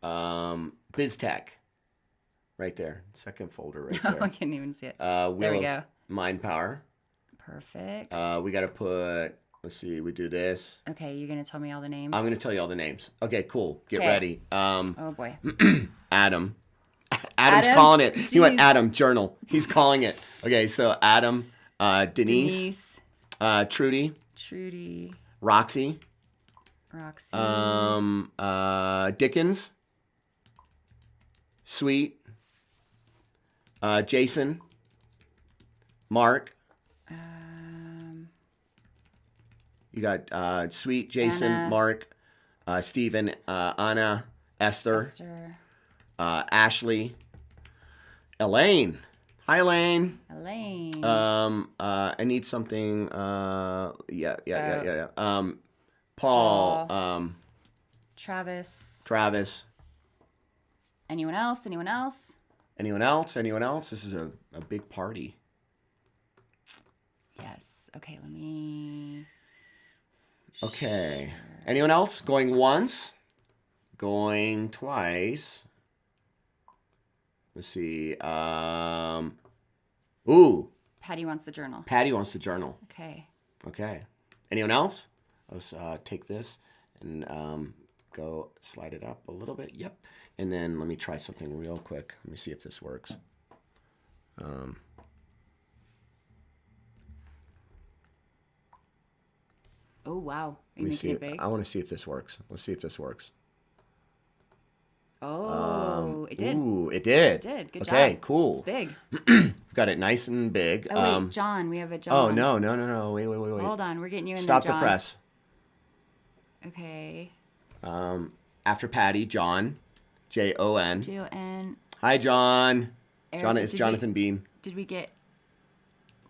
BizTech. Right there. Second folder right there. I can't even see it. Wheel there we go. Mindpower. Perfect. We got to put, let's see, we do this. Okay, you're going to tell me all the names? I'm going to tell you all the names. Okay, cool. Get ready. Oh, boy. Adam. Adam's calling it. Jeez. He went Adam, journal. He's calling it. Okay, so Adam, Denise. Trudy. Roxy. Dickens. Sweet. Jason. Mark. You got Sweet, Jason, Anna. Mark, Stephen, Anna, Esther. Ashley. Elaine. Hi, Elaine. I need something. Yeah. Paul. Travis. Anyone else? Anyone else? This is a big party. Yes. Okay, let me... Okay. Anyone else? Going once? Going twice? Let's see. Ooh. Patty wants the journal. Okay. Anyone else? Let's take this and go slide it up a little bit. Yep. And then let me try something real quick. Let me see if this works. Oh, wow. Let me see. I want to see if this works. Let's see if this works. Oh, it did. Ooh, it did. Good job. Okay, cool. It's big. We've got it nice and big. Oh, wait, John. We have a John. Oh, no. Wait. Hold on. We're getting you in Stop there, the press. Okay. After Patty, John. Jon. Jon. Hi, John. Erica, It's Jonathan Bean. Did we get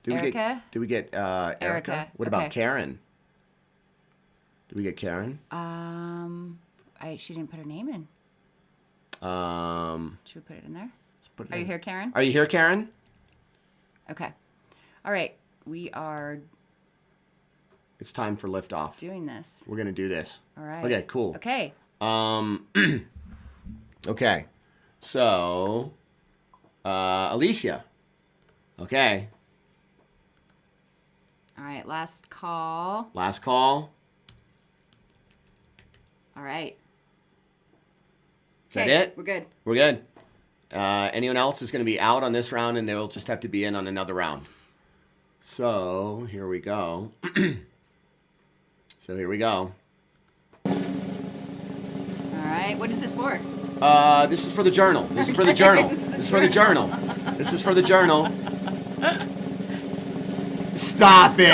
Erica? Did we get Erica? What about Karen? Did we get Karen? She didn't put her name in. Should we put it in there? Are you here, Karen? Okay. All right. We are... It's time for liftoff. Doing this. We're going to do this. All right. Okay, cool. Okay. Okay. So, Alicia. Okay. All right. Last call. All right. Is that it? We're good. Anyone else is going to be out on this round, and they'll just have to be in on another round. So, here we go. All right. What is this for? This is for the journal. This is for the journal. Stop it!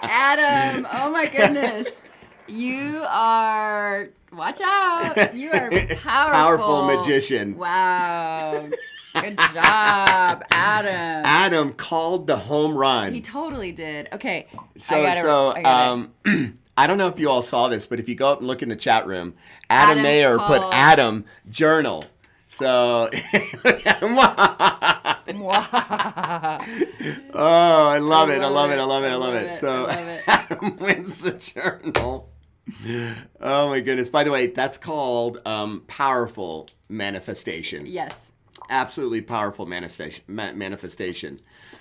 Adam, oh my goodness. You are, watch out. You are powerful magician. Wow. Good job, Adam. Adam called the home run. He totally did. Okay. I don't know if you all saw this, but if you go up and look in the chat room, Adam Mayer put Adam journal. So, oh, I love it. So, Adam wins the journal. Oh my goodness. By the way, that's called powerful manifestation. Yes. Absolutely powerful manifestation.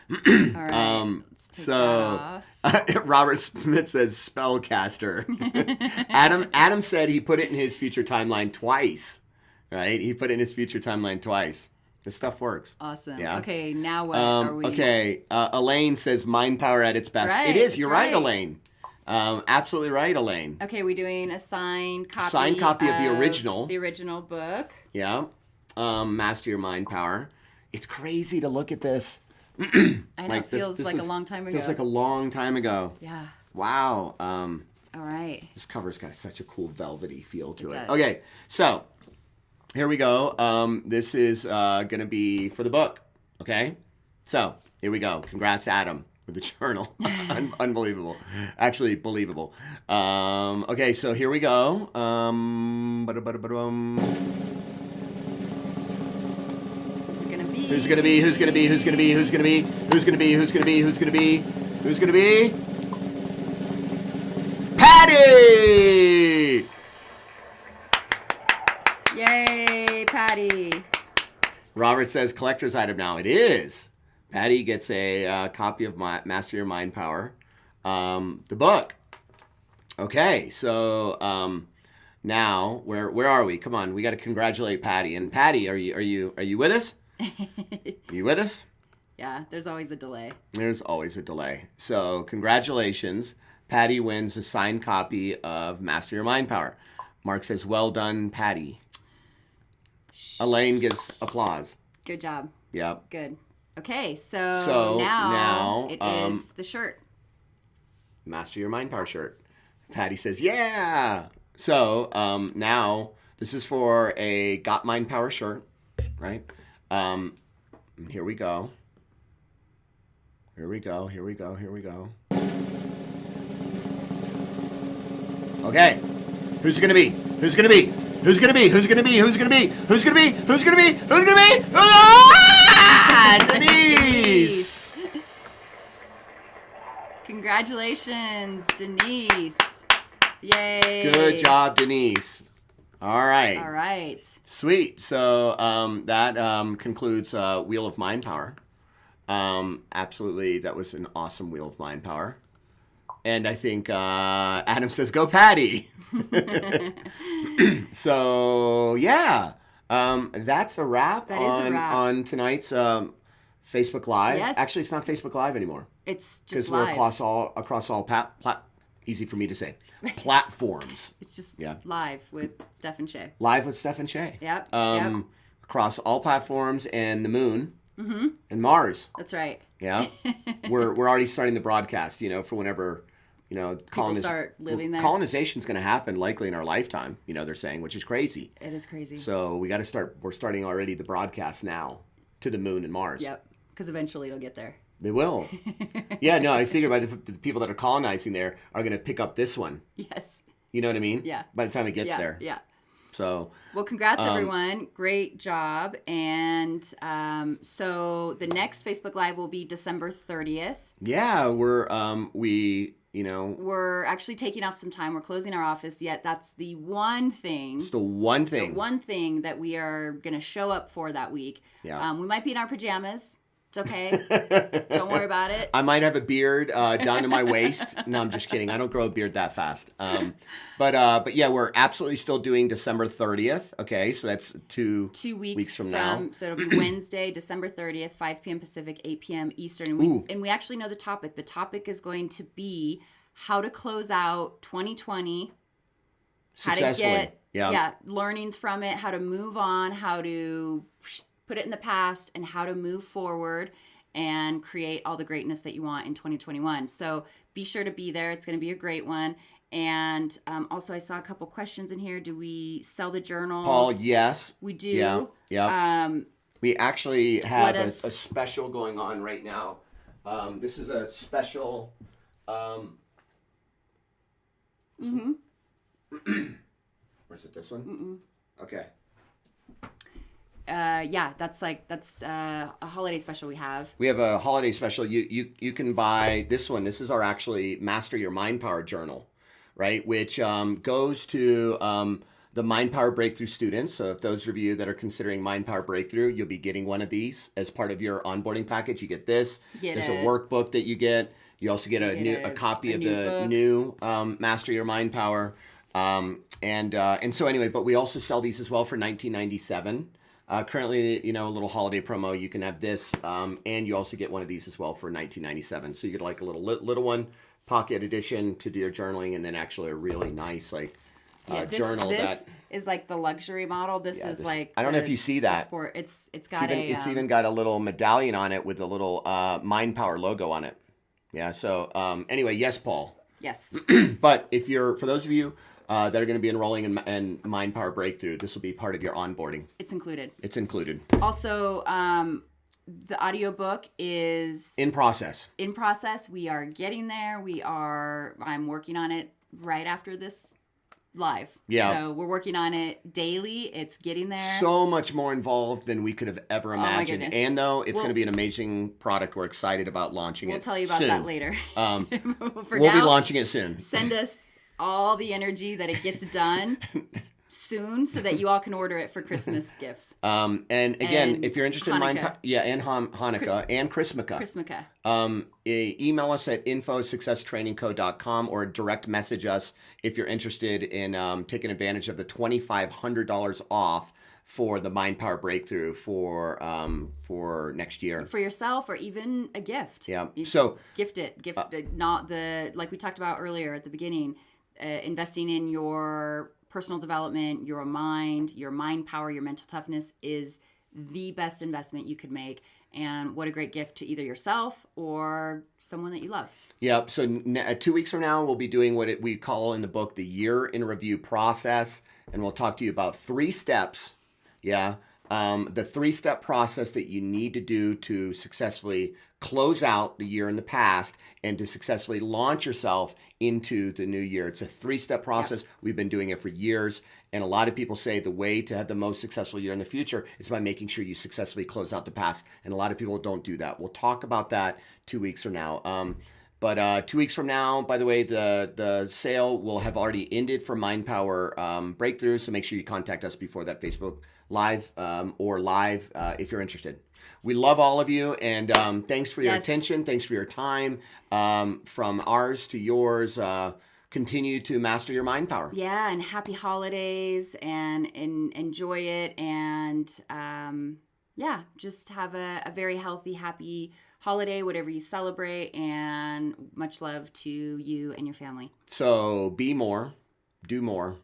All right. Let's take that off. Robert Smith says spellcaster. Adam said he put it in his future timeline twice. Right? He put it in his future timeline twice. This stuff works. Awesome. Yeah. Okay, now what are we? Okay. Elaine says mind power at its best. Right, it is. You're right, right. Elaine. Absolutely right, Elaine. Okay, we're doing a signed copy. Signed copy of the original. The original book. Yeah. Master Your Mind Power. It's crazy to look at this. I know, it feels like a long time ago. Feels like a long time ago. Yeah. Wow. All right. This cover's got such a cool velvety feel to it. Does. Okay, so here we go. This is going to be for the book. Okay? So here we go. Congrats, Adam, with the journal. Unbelievable. Actually, believable. Okay, so here we go. Who's gonna be? Patty! Yay, Patty. Robert says collector's item now. It is. Patty gets a copy of Master Your Mind Power, the book. Okay, so now where are we? Come on, we got to congratulate Patty. And Patty, are you with us? Are you with us? Yeah, there's always a delay. There's always a delay. So congratulations. Patty wins a signed copy of Master Your Mind Power. Mark says, well done, Patty. Elaine gives applause. Good job. Yep. Good. Okay, so now it is the shirt. Master Your Mind Power shirt. Patty says, yeah. So now this is for a Got Mind Power shirt, right? Here we go. Okay. Who's gonna be? Ah! Denise! Congratulations, Denise. Yay. Good job, Denise. All right. Sweet. So that concludes Wheel of Mind Power. Absolutely, that was an awesome Wheel of Mind Power. And I think Adam says, go Patty. So, yeah. That's a wrap on tonight's Facebook Live. Yes. Actually, it's not Facebook Live anymore. It's just because live. we're across all easy for me to say, platforms. It's just live with Steph and Shay. Live with Steph and Shay. Yep. Across all platforms and the moon Mm-hmm. and Mars. That's right. Yeah. We're already starting the broadcast, for whenever, people start living there. Colonization's going to happen likely in our lifetime, they're saying, which is crazy. It is crazy. So we got to start, we're starting already the broadcast now to the moon and Mars. Yep. Because eventually it'll get there. They will. Yeah, no, I figure by the people that are colonizing there are going to pick up this one. Yes. You know what I mean? Yeah. By the time it gets there. Yeah. So. Well, congrats everyone. Great job. And so the next Facebook Live will be December 30th. Yeah, we're actually taking off some time. We're closing our office, yet that's the one thing. It's the one thing. The one thing that we are going to show up for that week. Yeah. We might be in our pajamas. It's okay. Don't worry about it. I might have a beard down to my waist. No, I'm just kidding. I don't grow a beard that fast. But yeah, we're absolutely still doing December 30th. Okay, so that's two weeks from now. So it'll be Wednesday, December 30th, 5 p.m. Pacific, 8 p.m. Eastern. And we actually know the topic. The topic is going to be how to close out 2020. Successfully. How to get learnings from it, how to move on, how to put it in the past, and how to move forward and create all the greatness that you want in 2021. So be sure to be there. It's going to be a great one. And also, I saw a couple questions in here. Do we sell the journals? Paul, yes. We do. Yeah. We actually have a special going on right now. This is a special. Where's it? This one? Mm-mm. Okay. That's a holiday special we have. We have a holiday special. You can buy this one. This is our actually Master Your Mind Power journal, right? Which goes to the Mindpower Breakthrough students. So if those of you that are considering Mindpower Breakthrough, you'll be getting one of these as part of your onboarding package. You get this. There's a workbook that you get. You also get a copy of the new Master Your Mindpower. And so anyway, but we also sell these as well for $19.97. Currently, a little holiday promo. You can have this, and you also get one of these as well for $19.97. So you get like a little one, pocket edition to do your journaling, and then actually a really nice journal. This is like the luxury model. This is like I don't know if you see that. Sport. It's got it's even got a little medallion on it with a little Mindpower logo on it. Yeah. So anyway, yes, Paul. Yes. But for those of you that are going to be enrolling in Mindpower Breakthrough, this will be part of your onboarding. It's included. It's included. Also, the audiobook is in process. In process. We are getting there. I'm working on it right after this live. Yeah. So we're working on it daily. It's getting there. So much more involved than we could have ever imagined. My goodness. And though it's going to be an amazing product, we're excited about launching it. We'll tell you about that later. We'll be launching it soon. Send us all the energy that it gets done soon so that you all can order it for Christmas gifts. And again, if you're interested Hanukkah. in Hanukkah and Chrismica. Email us at info@successtrainingco.com or direct message us if you're interested in taking advantage of the $2,500 off for the Mindpower Breakthrough for next year. For yourself or even a gift. Yeah. So gift it. Not like we talked about earlier at the beginning, investing in your personal development, your mind power, your mental toughness is the best investment you could make. And what a great gift to either yourself or someone that you love. Yep. So 2 weeks from now, we'll be doing what we call in the book the year in review process. And we'll talk to you about 3 steps. Yeah. The 3-step process that you need to do to successfully close out the year in the past and to successfully launch yourself into the new year. It's a 3-step process. Yep. We've been doing it for years. And a lot of people say the way to have the most successful year in the future is by making sure you successfully close out the past. And a lot of people don't do that. We'll talk about that 2 weeks from now. But 2 weeks from now, by the way, the sale will have already ended for Mindpower Breakthrough. So make sure you contact us before that Facebook Live or live if you're interested. We love all of you, and thanks for your attention. Thanks for your time. From ours to yours, continue to master your mind power. Yeah, and happy holidays, and enjoy it, and just have a very healthy, happy holiday, whatever you celebrate, and much love to you and your family. So be more, do more,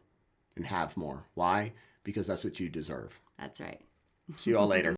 and have more. Why? Because that's what you deserve. That's right. See you all later.